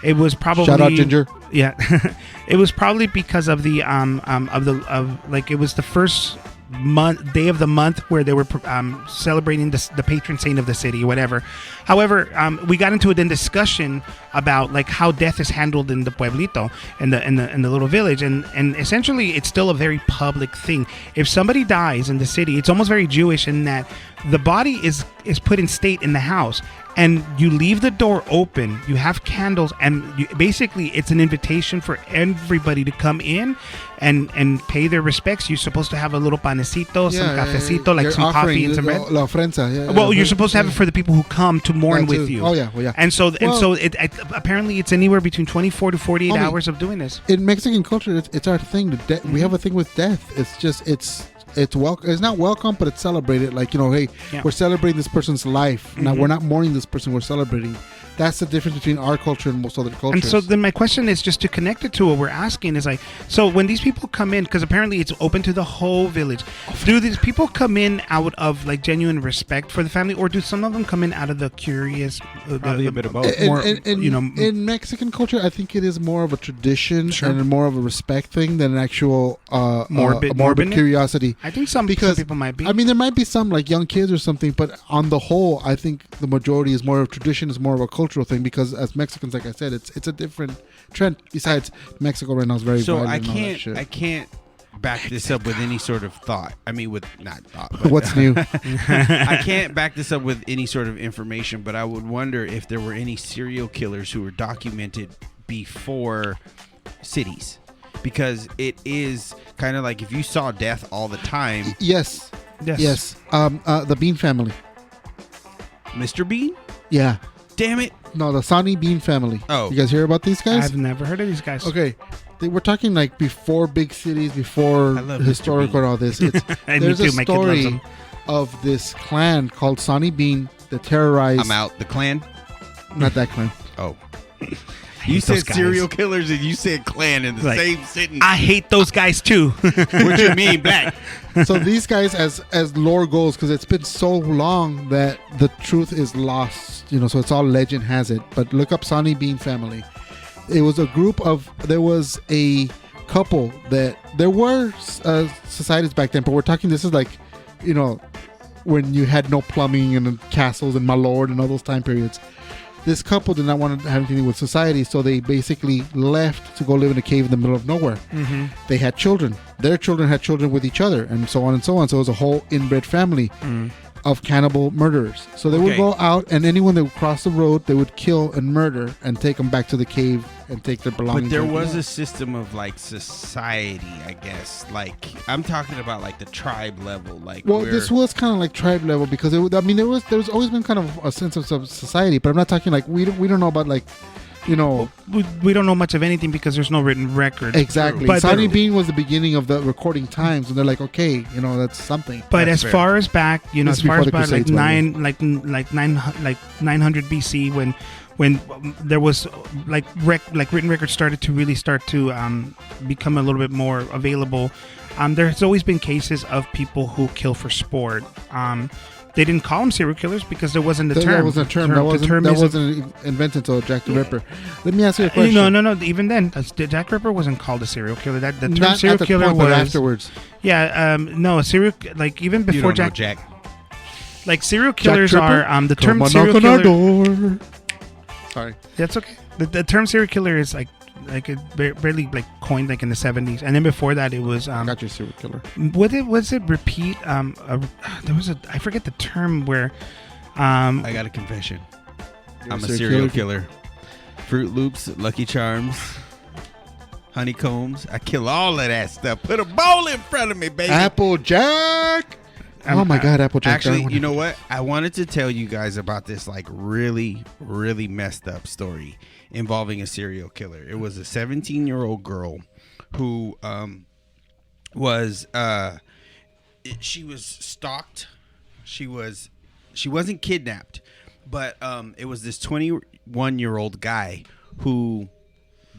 it was probably, shout out Ginger. Yeah, it was probably because of the it was the first day of the month where they were celebrating the patron saint of the city, whatever. However, we got into a discussion about like how death is handled in the pueblito, in the little village, and essentially it's still a very public thing. If somebody dies in the city, it's almost very Jewish in that the body is put in state in the house, and you leave the door open. You have candles, and basically it's an invitation for everybody to come in and pay their respects. You're supposed to have a little panecito, some cafecito, like some coffee and some bread. La ofrenda. Well, you're supposed to have it for the people who come to mourn with you. Oh yeah, well yeah. And so apparently it's anywhere between 24 to 48 hours of doing this. In Mexican culture, it's our thing. We have a thing with death. It's just it's welcome. It's not welcome, but it's celebrated. Like, hey, we're celebrating this person's life. Now we're not mourning this person. We're celebrating. That's the difference between our culture and most other cultures. And so then my question is, just to connect it to what we're asking, is like, so when these people come in, because apparently it's open to the whole village, do these people come in out of like genuine respect for the family, or do some of them come in out of the curious? Probably a bit of both. In Mexican culture, I think it is more of a tradition and more of a respect thing than an actual morbid curiosity. I think some people might be. I mean, there might be some like young kids or something, but on the whole, I think the majority is more of tradition, is more of a cultural thing, because as Mexicans, like I said, it's a different trend. Besides, Mexico right now is very violent. I can't back this up with any sort of thought. I mean, with not thought. But, what's new? I can't back this up with any sort of information, but I would wonder if there were any serial killers who were documented before cities, because it is kind of like if you saw death all the time. Yes. The Bean family. Mr. Bean? Yeah. Damn it. No, the Sonny Bean family. Oh. You guys hear about these guys? I've never heard of these guys. Okay. We're talking like before big cities, before historical and all this. There's a story of this clan called Sonny Bean that terrorized... I'm out. The clan? Not that clan. Oh. hate You those said guys. serial killers and you said Klan in the Like, same sentence. I hate those guys too. What you mean, black? So these guys, as lore goes, because it's been so long that the truth is lost, so it's all legend has it. But look up Sonny Bean family. It was a group of, there was a couple that, there were societies back then, but we're talking, this is like, when you had no plumbing and castles and my lord and all those time periods. This couple did not want to have anything to do with society, so they basically left to go live in a cave in the middle of nowhere. Mm-hmm. They had children. Their children had children with each other, and so on and so on. So it was a whole inbred family of cannibal murderers. So they would go out, and anyone that would cross the road, they would kill and murder and take them back to the cave and take their belongings. But there was a system of like society, I guess. Like I'm talking about like the tribe level. Like, well, this was kind of like tribe level because there was always been kind of a sense of society, but I'm not talking like we don't know about like. We don't know much of anything because there's no written record. Exactly. But Sonny Bean was the beginning of the recording times, and they're like, okay, that's something. But That's as fair. far as back, as far as back, like Crusades, like 900 BC, when there was like written records started to become a little bit more available. There's always been cases of people who kill for sport. They didn't call them serial killers because there wasn't a term. That wasn't a term. That wasn't invented until Jack the Ripper. Let me ask you a question. No. Even then, Jack Ripper wasn't called a serial killer. The term Not serial at the killer point, but was afterwards. Yeah. No, a serial like even You before don't know Jack. Jack. Like serial killers Tripper? are the Come term on, serial knock on our killer. door. Sorry. That's okay. The term serial killer is like it barely like coined like in the 70s, and then before that it was I got your serial killer. was it repeat there was I forget the term where I got a confession. I'm a serial killer. Fruit Loops, Lucky Charms, honeycombs. I kill all of that stuff. Put a bowl in front of me, baby. Applejack. Oh my God, Applejack. Actually, you know what? I wanted to tell you guys about this like really, really messed up story involving a serial killer. It was a 17-year-old girl who was she was stalked. She wasn't kidnapped, but it was this 21-year-old guy who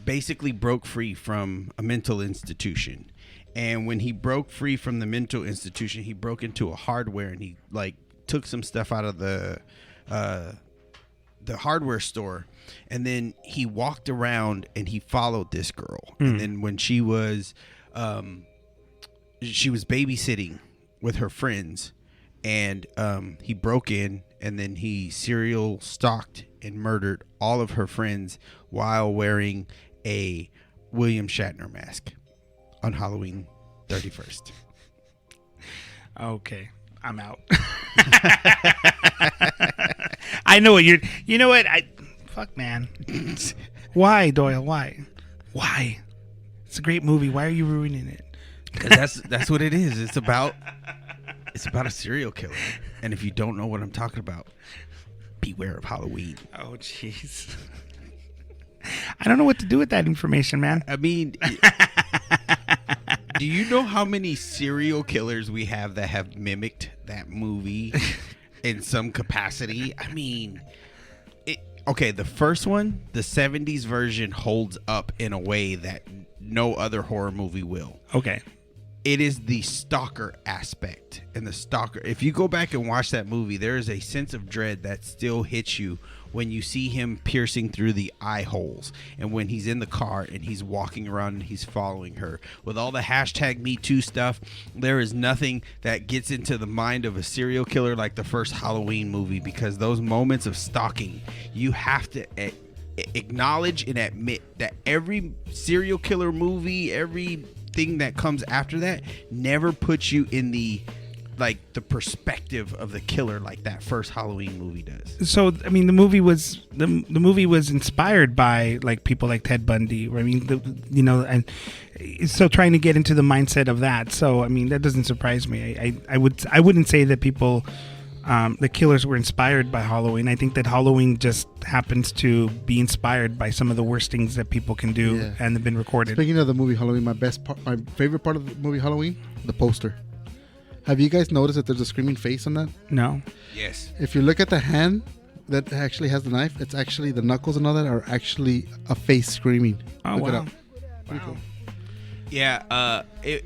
basically broke free from a mental institution. And when he broke free from the mental institution, he broke into a hardware and he like took some stuff out of the hardware store, and then he walked around and he followed this girl. And then when she was babysitting with her friends, and he broke in, and then he serial stalked and murdered all of her friends while wearing a William Shatner mask on Halloween 31st. okay, I'm out. I know what you know what fuck man. Why, Doyle? Why it's a great movie. Why are you ruining it? Because that's what it is. It's about a serial killer, and if you don't know what I'm talking about, beware of Halloween. Oh jeez. I don't know what to do with that information, man. I mean, do you know how many serial killers we have that have mimicked that movie in some capacity? I mean, okay, the first one, the 70s version, holds up in a way that no other horror movie will. Okay. It is the stalker aspect. And the stalker, if you go back and watch that movie, there is a sense of dread that still hits you when you see him piercing through the eye holes, and when he's in the car and he's walking around and he's following her. With all the #MeToo stuff, there is nothing that gets into the mind of a serial killer like the first Halloween movie, because those moments of stalking, you have to acknowledge and admit that every serial killer movie, everything that comes after that, never puts you in the perspective of the killer like that first Halloween movie does. So I mean, the movie was inspired by like people like Ted Bundy. I mean, and so trying to get into the mindset of that. So I mean, that doesn't surprise me. I wouldn't say that people, the killers were inspired by Halloween. I think that Halloween just happens to be inspired by some of the worst things that people can do and have been recorded. Speaking of the movie Halloween, my favorite part of the movie Halloween, the poster. Have you guys noticed that there's a screaming face on that? No. Yes. If you look at the hand, that actually has the knife. It's actually the knuckles and all that are actually a face screaming. Oh, Look it wow. up. Pretty cool. Yeah, it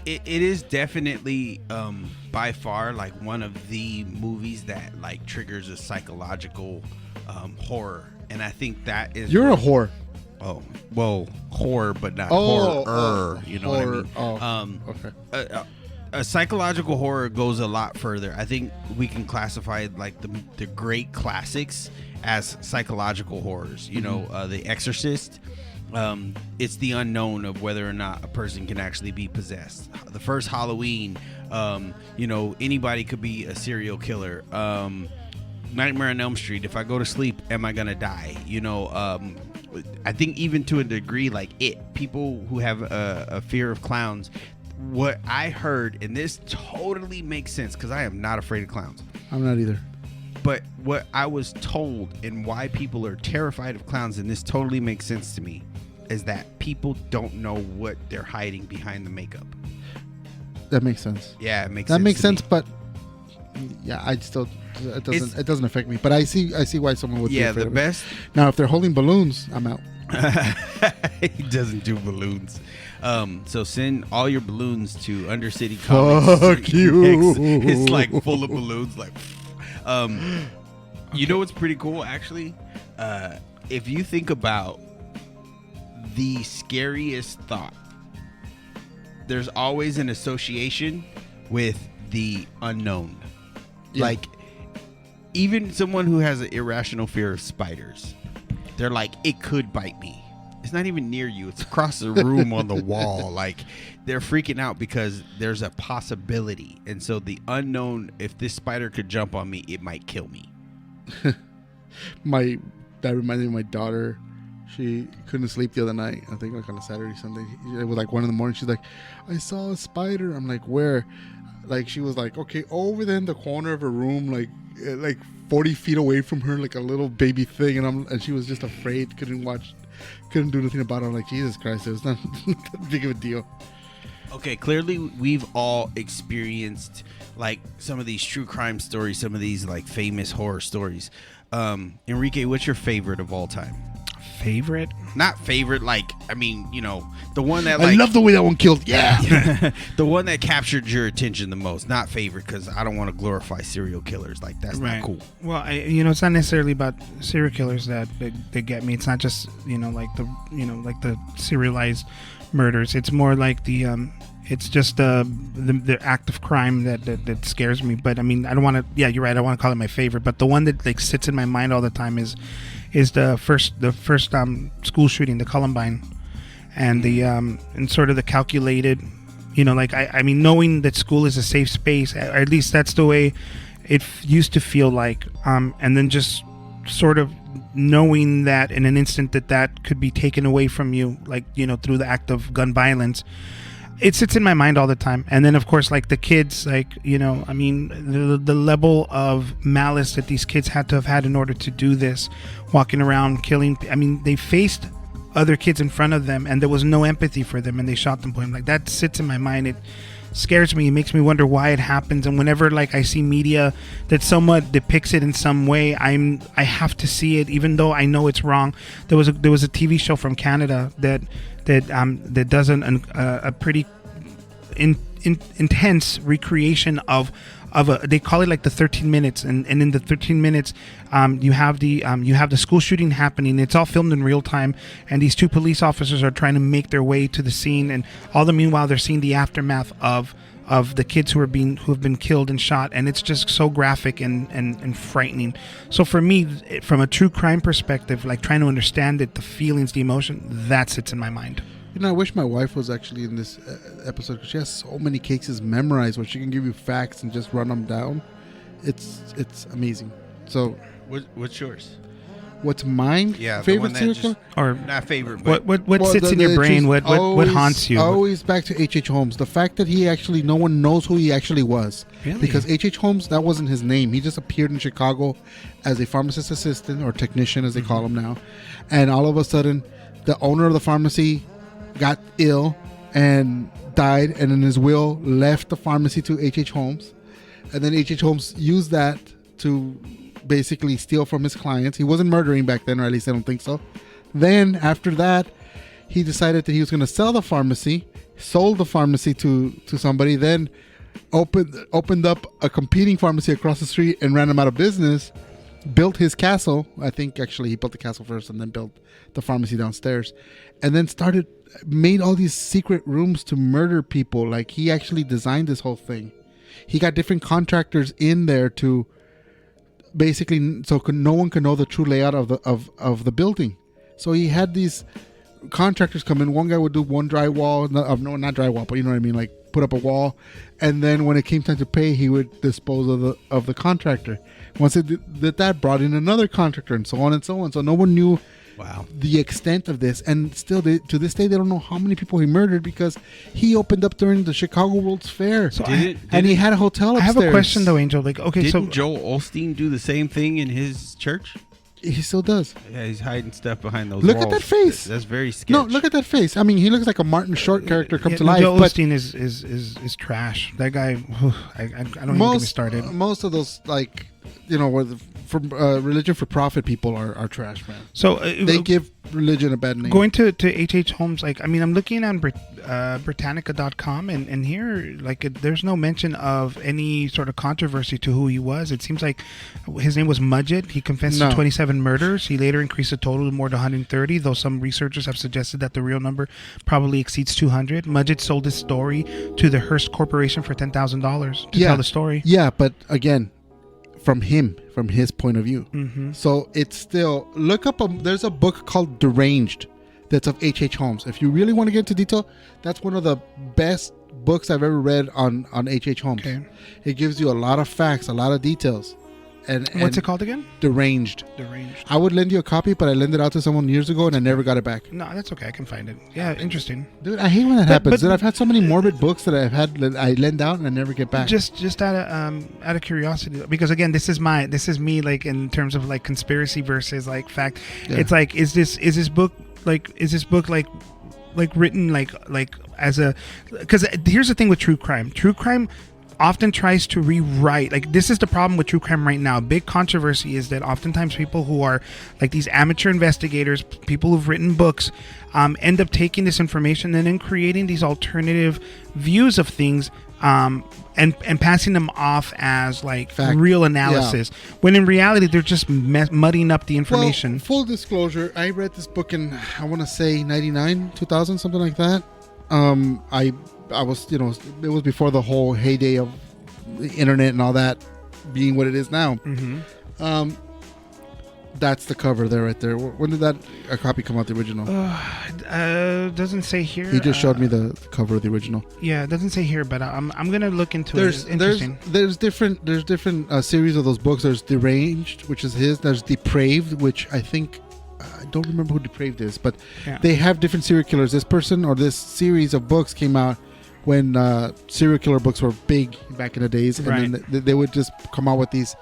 is definitely by far like one of the movies that like triggers a psychological horror, and I think that is You're a whore. oh well horror, but not Oh, horror. You know horror. what I mean? Okay. A psychological horror goes a lot further. I think we can classify like the great classics as psychological horrors. You know, The Exorcist. It's the unknown of whether or not a person can actually be possessed. The first Halloween, you know, anybody could be a serial killer. Nightmare on Elm Street. If I go to sleep, am I gonna die? You know, I think even to a degree, like people who have a fear of clowns. What I heard, and this totally makes sense because I am not afraid of clowns. I'm not either. But what I was told and why people are terrified of clowns, and this totally makes sense to me, is that people don't know what they're hiding behind the makeup. That makes sense. Yeah, it makes That sense. makes to sense, me. but yeah, it doesn't affect me. But I see why someone would. Yeah, be afraid the of it. best. Now, if they're holding balloons, I'm out. He doesn't do balloons. So send all your balloons to Undercity Comics. Fuck you. It's like full of balloons. Like, you know what's pretty cool actually? If you think about the scariest thought, there's always an association with the unknown. Yeah. Like, even someone who has an irrational fear of spiders, they're like, it could bite me. It's not even near you. It's across the room on the wall. Like, they're freaking out because there's a possibility. And so the unknown, if this spider could jump on me, it might kill me. That reminded me of my daughter. She couldn't sleep the other night. I think like on a Saturday, Sunday. It was like 1 a.m. She's like, I saw a spider. I'm like, where? Like, she was like, okay, over there in the corner of her room, like 40 feet away from her, like a little baby thing. And she was just afraid, couldn't do anything about it. I'm like, Jesus Christ, it was not that big of a deal. Okay, clearly we've all experienced like some of these true crime stories, some of these like famous horror stories. Enrique, what's your favorite of all time? Favorite? Not favorite, like, I mean, you know, the one that I like love the way that one killed. Yeah. the one that captured your attention the most. Not favorite, because I don't want to glorify serial killers. Like, that's not cool. Well, it's not necessarily about serial killers that get me. It's not just like the serialized murders. It's more like it's just the act of crime that scares me. But I mean, I don't want to. Yeah, you're right. I want to call it my favorite. But the one that like sits in my mind all the time is the first school shooting, the Columbine, and the and sort of the calculated, like I mean, knowing that school is a safe space, or at least that's the way it used to feel like, and then just sort of knowing that in an instant that could be taken away from you, like through the act of gun violence. It sits in my mind all the time. And then of course, like the kids, like I mean, the level of malice that these kids had to have had in order to do this, walking around killing. I mean, they faced other kids in front of them and there was no empathy for them, and they shot them. Like, that sits in my mind. It scares me. It makes me wonder why it happens. And whenever like I see media that somewhat depicts it in some way, I have to see it, even though I know it's wrong. There was a TV show from Canada that does a pretty intense recreation of they call it like the 13 minutes, and in the 13 minutes you have the school shooting happening. It's all filmed in real time, and these two police officers are trying to make their way to the scene, and all the meanwhile they're seeing the aftermath of the kids who have been killed and shot, and it's just so graphic and frightening. So for me, from a true crime perspective, like trying to understand it, the feelings, the emotion, that sits in my mind. I wish my wife was actually in this episode, because she has so many cases memorized where she can give you facts and just run them down. It's amazing. So, what's yours? What's mine? Yeah, favorite serial killer? Or not favorite, but what sits in your brain? What haunts you? Always back to H.H. Holmes. The fact that no one knows who he actually was. Really? Because H.H. Holmes, that wasn't his name. He just appeared in Chicago as a pharmacist assistant, or technician as they call him now. And all of a sudden, the owner of the pharmacy got ill and died, and in his will left the pharmacy to H.H. Holmes, and then H.H. Holmes used that to basically steal from his clients. He wasn't murdering back then, or at least I don't think so. Then after that, he decided that he was going to sell the pharmacy, sold the pharmacy to somebody, then opened up a competing pharmacy across the street and ran him out of business, built his castle. I think actually he built the castle first and then built the pharmacy downstairs, and then made all these secret rooms to murder people. Like, he actually designed this whole thing. He got different contractors in there to basically, so no one could know the true layout of the building. So he had these contractors come in. One guy would do one drywall, not drywall, but you know what I mean, like put up a wall, and then when it came time to pay, he would dispose of the contractor. Once it did that, brought in another contractor, and so on and so on. So no one knew the extent of this, and still to this day they don't know how many people he murdered, because he opened up during the Chicago World's Fair, so he had a hotel upstairs. I have a question though, Angel. Like, okay, didn't Joel Osteen do the same thing in his church? He still does. Yeah, he's hiding stuff behind those walls. Look at that face. That's very sketchy. No, look at that face. I mean, he looks like a Martin Short character come to life. Joel Osteen is trash. That guy, I don't even get me started. Most of those, like, from religion for profit people are trash, man. So they give religion a bad name. Going to H.H. Holmes, like, I mean, I'm looking on Britannica.com, and here, like, there's no mention of any sort of controversy to who he was. It seems like his name was Mudgett. He confessed to 27 murders. He later increased the total to more than 130, though some researchers have suggested that the real number probably exceeds 200. Mudgett sold his story to the Hearst Corporation for $10,000 to tell the story. Yeah, but again, from his point of view. Mm-hmm. So it's still, look up, there's a book called Deranged that's of H.H. Holmes. If you really want to get into detail, that's one of the best books I've ever read on H.H. Holmes. Okay. It gives you a lot of facts, a lot of details. And what's it called again? Deranged. I would lend you a copy, but I lent it out to someone years ago and I never got it back. No, that's okay. I can find it. Yeah, interesting. Dude, I hate when that happens. I've had so many morbid books that I lend out and I never get back. Just out of curiosity, because again, this is me, like, in terms of like conspiracy versus like fact. Yeah. It's like, is this book written like as a, because here's the thing with true crime often tries to rewrite, like, this is the problem with true crime right now. Big controversy is that oftentimes people who are like these amateur investigators, people who've written books, end up taking this information and then creating these alternative views of things, and passing them off as like real analysis, when in reality they're just muddying up the information. Well, full disclosure, I read this book in, I want to say 99, 2000, something like that. I was, it was before the whole heyday of the internet and all that being what it is now. Mm-hmm. That's the cover there, right there. When did a copy come out, the original? Doesn't say here. He just showed me the cover of the original. Yeah, it doesn't say here, but I'm gonna look into it. It's interesting. There's different series of those books. There's Deranged, which is his. There's Depraved, which I think, I don't remember who Depraved is, but they have different serial killers. This person or this series of books came out when serial killer books were big back in the days, and then they would just come out with these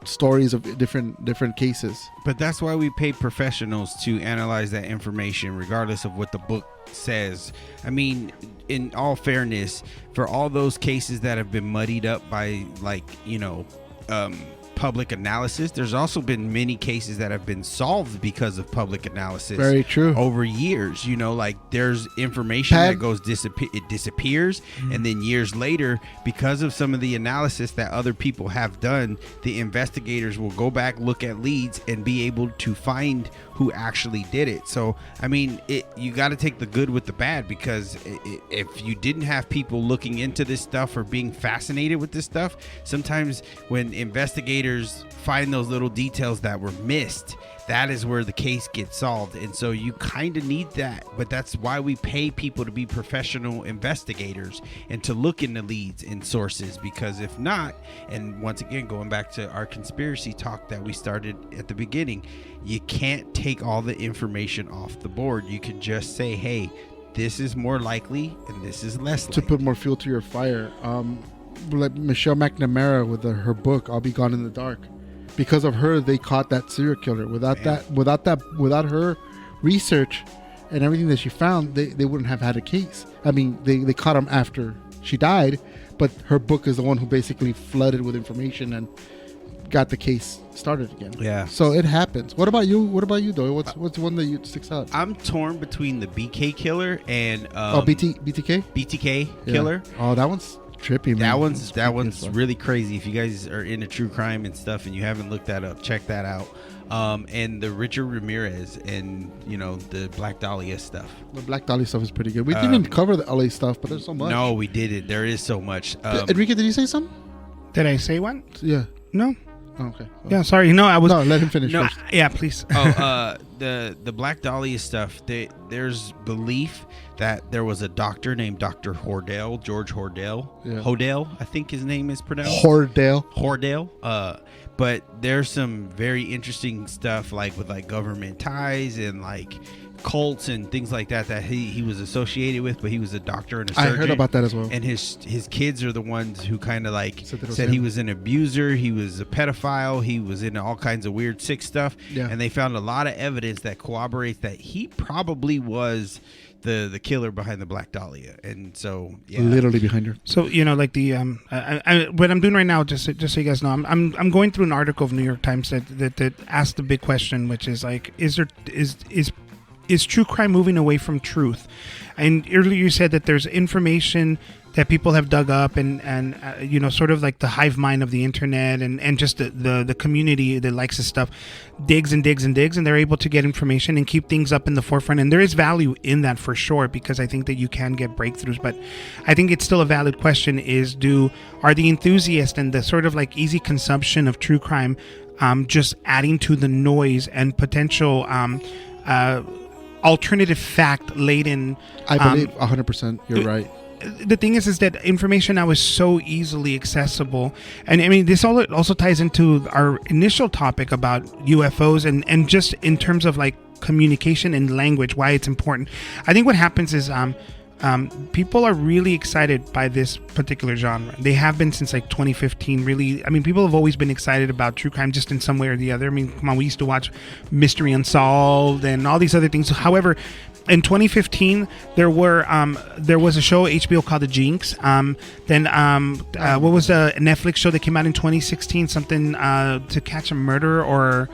stories of different cases. But that's why we pay professionals to analyze that information, regardless of what the book says. I mean, in all fairness, for all those cases that have been muddied up by, like, public analysis, there's also been many cases that have been solved because of public analysis. Very true. Over years, like, there's information that goes it disappears, and then years later, because of some of the analysis that other people have done, the investigators will go back, look at leads, and be able to find who actually did it. So, I mean, you got to take the good with the bad, because if you didn't have people looking into this stuff or being fascinated with this stuff, sometimes when investigators find those little details that were missed, that is where the case gets solved. And so you kind of need that, but that's why we pay people to be professional investigators and to look into leads and sources, because if not, and once again, going back to our conspiracy talk that we started at the beginning, you can't take all the information off the board. You can just say, hey, this is more likely and this is less likely. To put more fuel to your fire. Like Michelle McNamara with her book I'll Be Gone in the Dark, because of her they caught that serial killer. Without her research and everything that she found, they wouldn't have had a case. I mean, they caught him after she died, but her book is the one who basically flooded with information and got the case started again. Yeah. So it happens. What about you, Doyle? What's the one that you sticks out? I'm torn between the BK killer and BTK killer. Oh, that one's trippy, man. That one's really crazy. If you guys are into true crime and stuff and you haven't looked that up, check that out. And the Richard Ramirez and the Black Dahlia stuff. The Black Dahlia stuff is pretty good. We didn't cover the LA stuff, but there's so much. No, we did it. There is so much. Enrique, did you say something? Did I say one? Yeah. No. Oh, okay. Yeah, sorry. No, I was. No, let him finish first. Yeah, please. The Black Dahlia stuff. There's belief that there was a doctor named Dr. Hordell, George Hordell. Yeah. Hodell, I think his name is pronounced. Hordell. But there's some very interesting stuff with government ties and cults and things like that he was associated with, but he was a doctor and a surgeon. I heard about that as well. And his kids are the ones who kind of said he was an abuser, he was a pedophile, he was into all kinds of weird sick stuff. Yeah. And they found a lot of evidence that corroborates that he probably was the killer behind the Black Dahlia. And so literally behind her. So what I'm doing right now, just so you guys know, I'm going through an article of New York Times that asked the big question, which is is true crime moving away from truth? And earlier you said that there's information that people have dug up and sort of like the hive mind of the internet and just the community that likes this stuff digs and digs and digs, and they're able to get information and keep things up in the forefront. And there is value in that for sure, because I think that you can get breakthroughs. But I think it's still a valid question are the enthusiasts and the sort of like easy consumption of true crime just adding to the noise and potential alternative fact laden? I believe 100%. You're right. The thing is that information now is so easily accessible. And I mean, this also ties into our initial topic about UFOs and just in terms of like communication and language, why it's important. I think what happens is people are really excited by this particular genre. They have been since like 2015. Really, I mean, people have always been excited about true crime just in some way or the other. I mean, come on, we used to watch Mystery Unsolved and all these other things. However, in 2015, there was a show HBO called The Jinx. What was the Netflix show that came out in 2016? Something To Catch a Murderer or.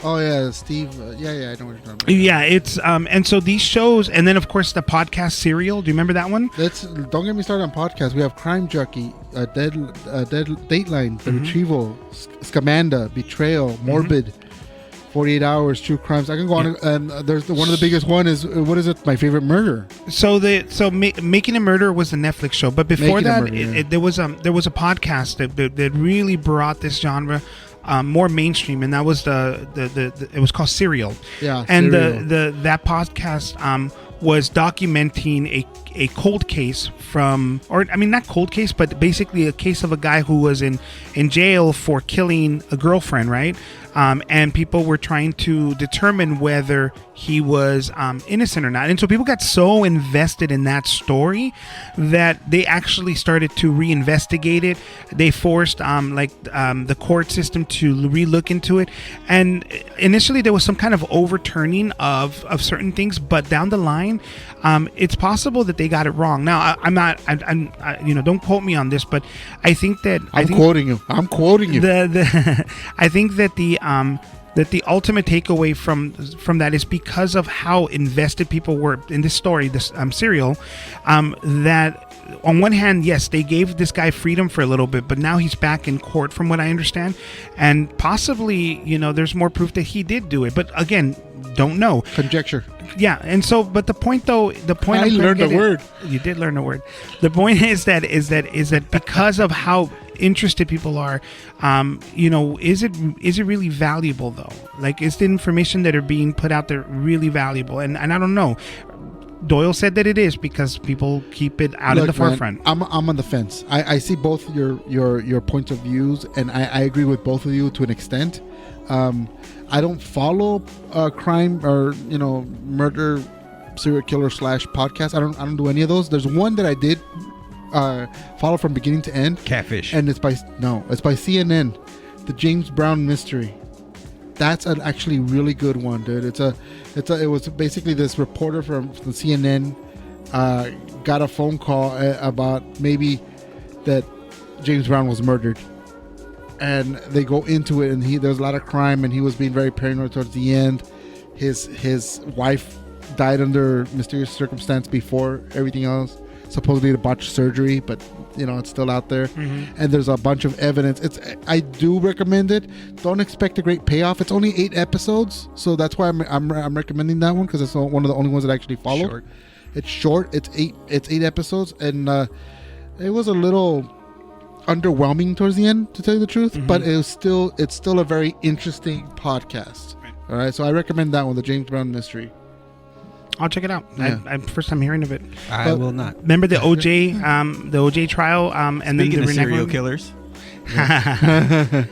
Oh yeah, Steve. I know what you're talking about. Yeah, it's and so these shows, and then of course the podcast Serial. Do you remember that one? Don't get me started on podcasts. We have Crime Junkie, Dead Dateline, The Retrieval, Scamanda, Betrayal, Morbid, 48 Hours, True Crimes. I can go on, and there's one of the biggest one is what is it? My Favorite Murder. Making a Murder was the Netflix show, but before that, there was a podcast that really brought this genre more mainstream, and that was it was called Serial. Yeah, and Serial. that podcast was documenting a cold case not cold case, but basically a case of a guy who was in jail for killing a girlfriend, right? And people were trying to determine whether he was innocent or not. And so people got so invested in that story that they actually started to reinvestigate it. They forced the court system to re-look into it. And initially there was some kind of overturning of certain things, but down the line, it's possible that they got it wrong. Now, don't quote me on this, but I think that I'm quoting you. I think that the ultimate takeaway from that is because of how invested people were in this story, this Serial, that on one hand, yes, they gave this guy freedom for a little bit, but now he's back in court, from what I understand, and possibly, there's more proof that he did do it. But again, don't know. Conjecture. Yeah, and so, but the point I learned a word. You did learn a word. The point is that because of how interested people are, is it really valuable though? Like, is the information that are being put out there really valuable? And I don't know. Doyle said that it is because people keep it out in the forefront. I'm on the fence. I see both your points of views, and I agree with both of you to an extent. I don't follow crime or murder, serial killer / podcast. I don't do any of those. There's one that I did follow from beginning to end. Catfish. And it's by CNN, the James Brown mystery. That's an actually really good one, dude. It was basically this reporter from CNN got a phone call about maybe that James Brown was murdered. and they go into it, and there's a lot of crime, and he was being very paranoid towards the end. His wife died under mysterious circumstance before everything else, supposedly to botched surgery, but it's still out there. And there's a bunch of evidence. I do recommend it. Don't expect a great payoff. It's only 8 episodes, so that's why I'm recommending that one, because it's one of the only ones that actually followed. Short. It's short. It's 8 episodes, and it was a little underwhelming towards the end, to tell you the truth, but it's still a very interesting podcast. All right, so I recommend that one, the James Brown Mystery. I'll check it out. Yeah. I'm first time hearing of it. I will not. Remember the OJ trial, and Speaking then of the serial killers. Remember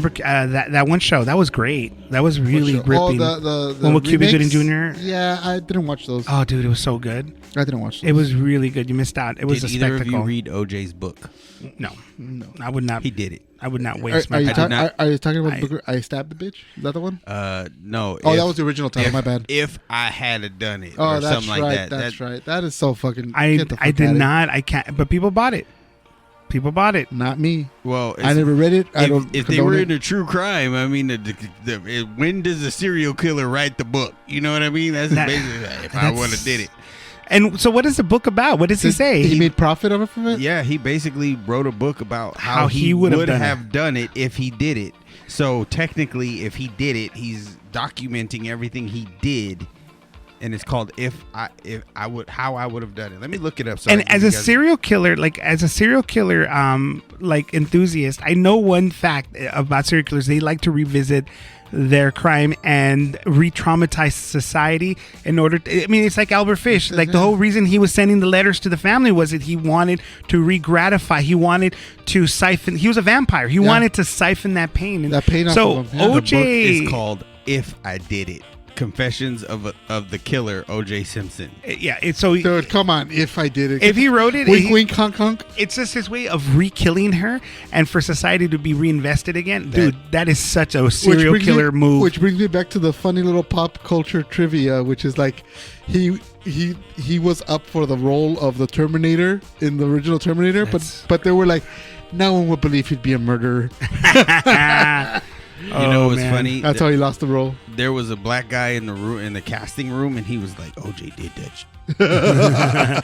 that one show that was great. That was really gripping. The one with Cuba remakes? Gooding Jr. Yeah, I didn't watch those. Oh, dude, it was so good. I didn't watch those. It was really good. You missed out. It was Did a either spectacle. of you read OJ's book? No, I would not. He did it. I would not waste Are my you, time. are you talking about Booker? I Stabbed the Bitch? Is that the one? No. Oh, that was the original title. My bad. If I had done it, Oh, or that's something right. like that. That's right. That is so fucking. I get the fuck did outta not. I can't. But people bought it. People bought it. Not me. Well, I never read it. I don't. If they were into true crime, I mean, when does a serial killer write the book? You know what I mean? That's basically if I would have did it. And so, what is the book about? What does he say? He made profit of it from it. Yeah, he basically wrote a book about How he he would have have done it if he did it. So technically, if he did it, he's documenting everything he did, and it's called How I Would Have Done It. Let me look it up. So and as a serial killer, like enthusiast, I know one fact about serial killers: they like to revisit their crime and re-traumatize society in order to, I mean, it's like Albert Fish. Like the whole reason he was sending the letters to the family was that he wanted to re-gratify. He wanted to siphon. He was a vampire. He wanted to siphon that pain. And that pain off so of him. Yeah. the book OJ is called If I Did It. Confessions of the Killer O.J. Simpson. Yeah, it's so. Dude, come on! If I did it, If he wrote it, wink, wink, honk, honk. it's just his way of re-killing her and for society to be reinvested again. Dude, that is such a serial killer move. Which brings me back to the funny little pop culture trivia, which is like, he was up for the role of the Terminator in the original Terminator, but they were like, no one would believe he'd be a murderer. You know what's funny? That's how he lost the role. There was a black guy in the room, in the casting room, and he was like, "OJ did that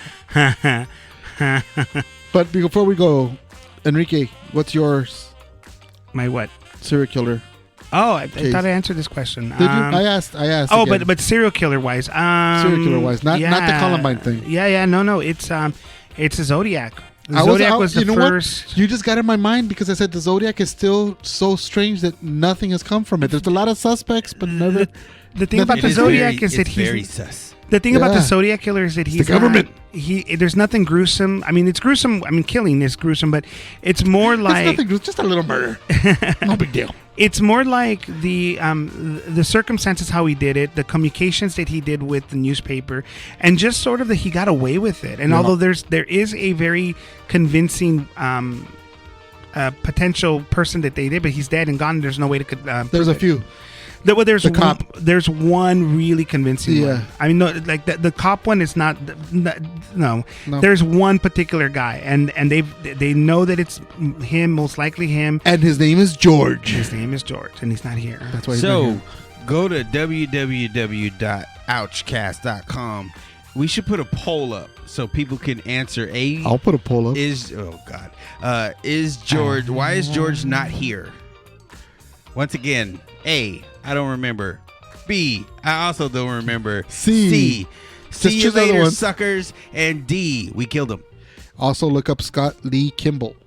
shit." But before we go, Enrique, what's yours? My what? Serial killer. Oh, I thought I answered this question. Did you? I asked. Oh, again. but serial killer wise. Serial killer wise, not the Columbine thing. Yeah. No. It's a Zodiac. The was the first. What? You just got in my mind because I said the Zodiac is still so strange that nothing has come from it. There's a lot of suspects, but never. The thing about the Zodiac is that he's very sus. The thing about the Zodiac killer is that he's the government. There's nothing gruesome. I mean, it's gruesome. I mean, killing is gruesome, but it's more like nothing gruesome, just a little murder. No big deal. It's more like the circumstances, how he did it, the communications that he did with the newspaper, and just sort of that he got away with it. And although there is a very convincing potential person that they did, but he's dead and gone. There's no way to. There's a few. There's the cop. There's one really convincing one. I mean, no, like the cop one is not. No. There's one particular guy, and they know that it's him, most likely him. And his name is George. His name is George, and he's not here. That's why he's not here. Go to www.ouchcast.com. We should put a poll up so people can answer. I'll put a poll up. Is George? Why is George not here? Once again, A, I don't remember. B, I also don't remember. C, see you later, suckers. And D, we killed him. Also look up Scott Lee Kimball.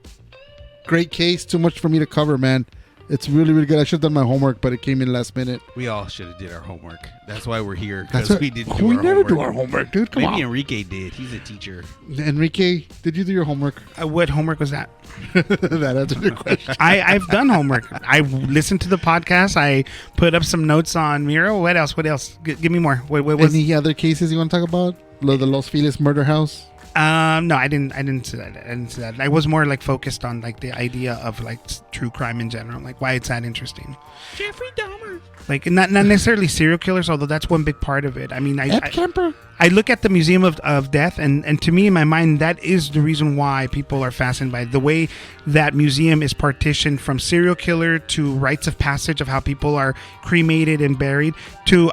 Great case. Too much for me to cover, man. It's really, really good. I should have done my homework, but it came in last minute. We all should have did our homework. That's why we're here, because we didn't do we our never homework. do our homework, dude. Come on. Maybe Enrique did. He's a teacher. Enrique, did you do your homework? What homework was that? That answered your question. I've done homework. I listened to the podcast. I put up some notes on Miro. What else? Give me more. What Any other cases you want to talk about? The Los Feliz murder house? No, I didn't see that. I didn't see that. I was more like focused on like the idea of like true crime in general, like why it's that interesting. Jeffrey Dahmer. Like not necessarily serial killers, although that's one big part of it. I mean, Kemper. I look at the Museum of Death, and to me, in my mind, that is the reason why people are fascinated by it. The way that museum is partitioned from serial killer to rites of passage of how people are cremated and buried to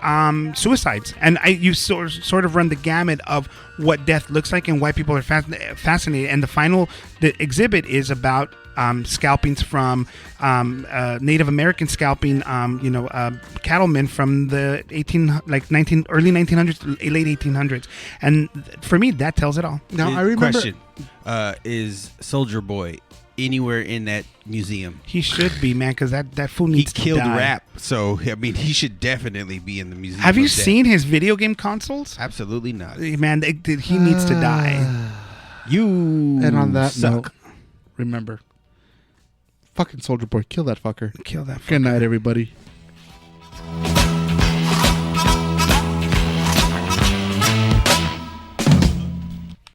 suicides, and you sort of run the gamut of what death looks like and why people are fascinated. And the exhibit is about scalpings from Native American scalping, cattlemen from the early 1900s, late 1800s, and for me that tells it all. Now I remember. Question: is Soldier Boy anywhere in that museum? He should be, man, because that fool needs to die. He killed rap, so I mean, he should definitely be in the museum. Have you seen his video game consoles? Absolutely not, man. He needs to die. And on that suck. note, remember, fucking Soldier Boy, kill that fucker. Kill that fucker. Good night, everybody.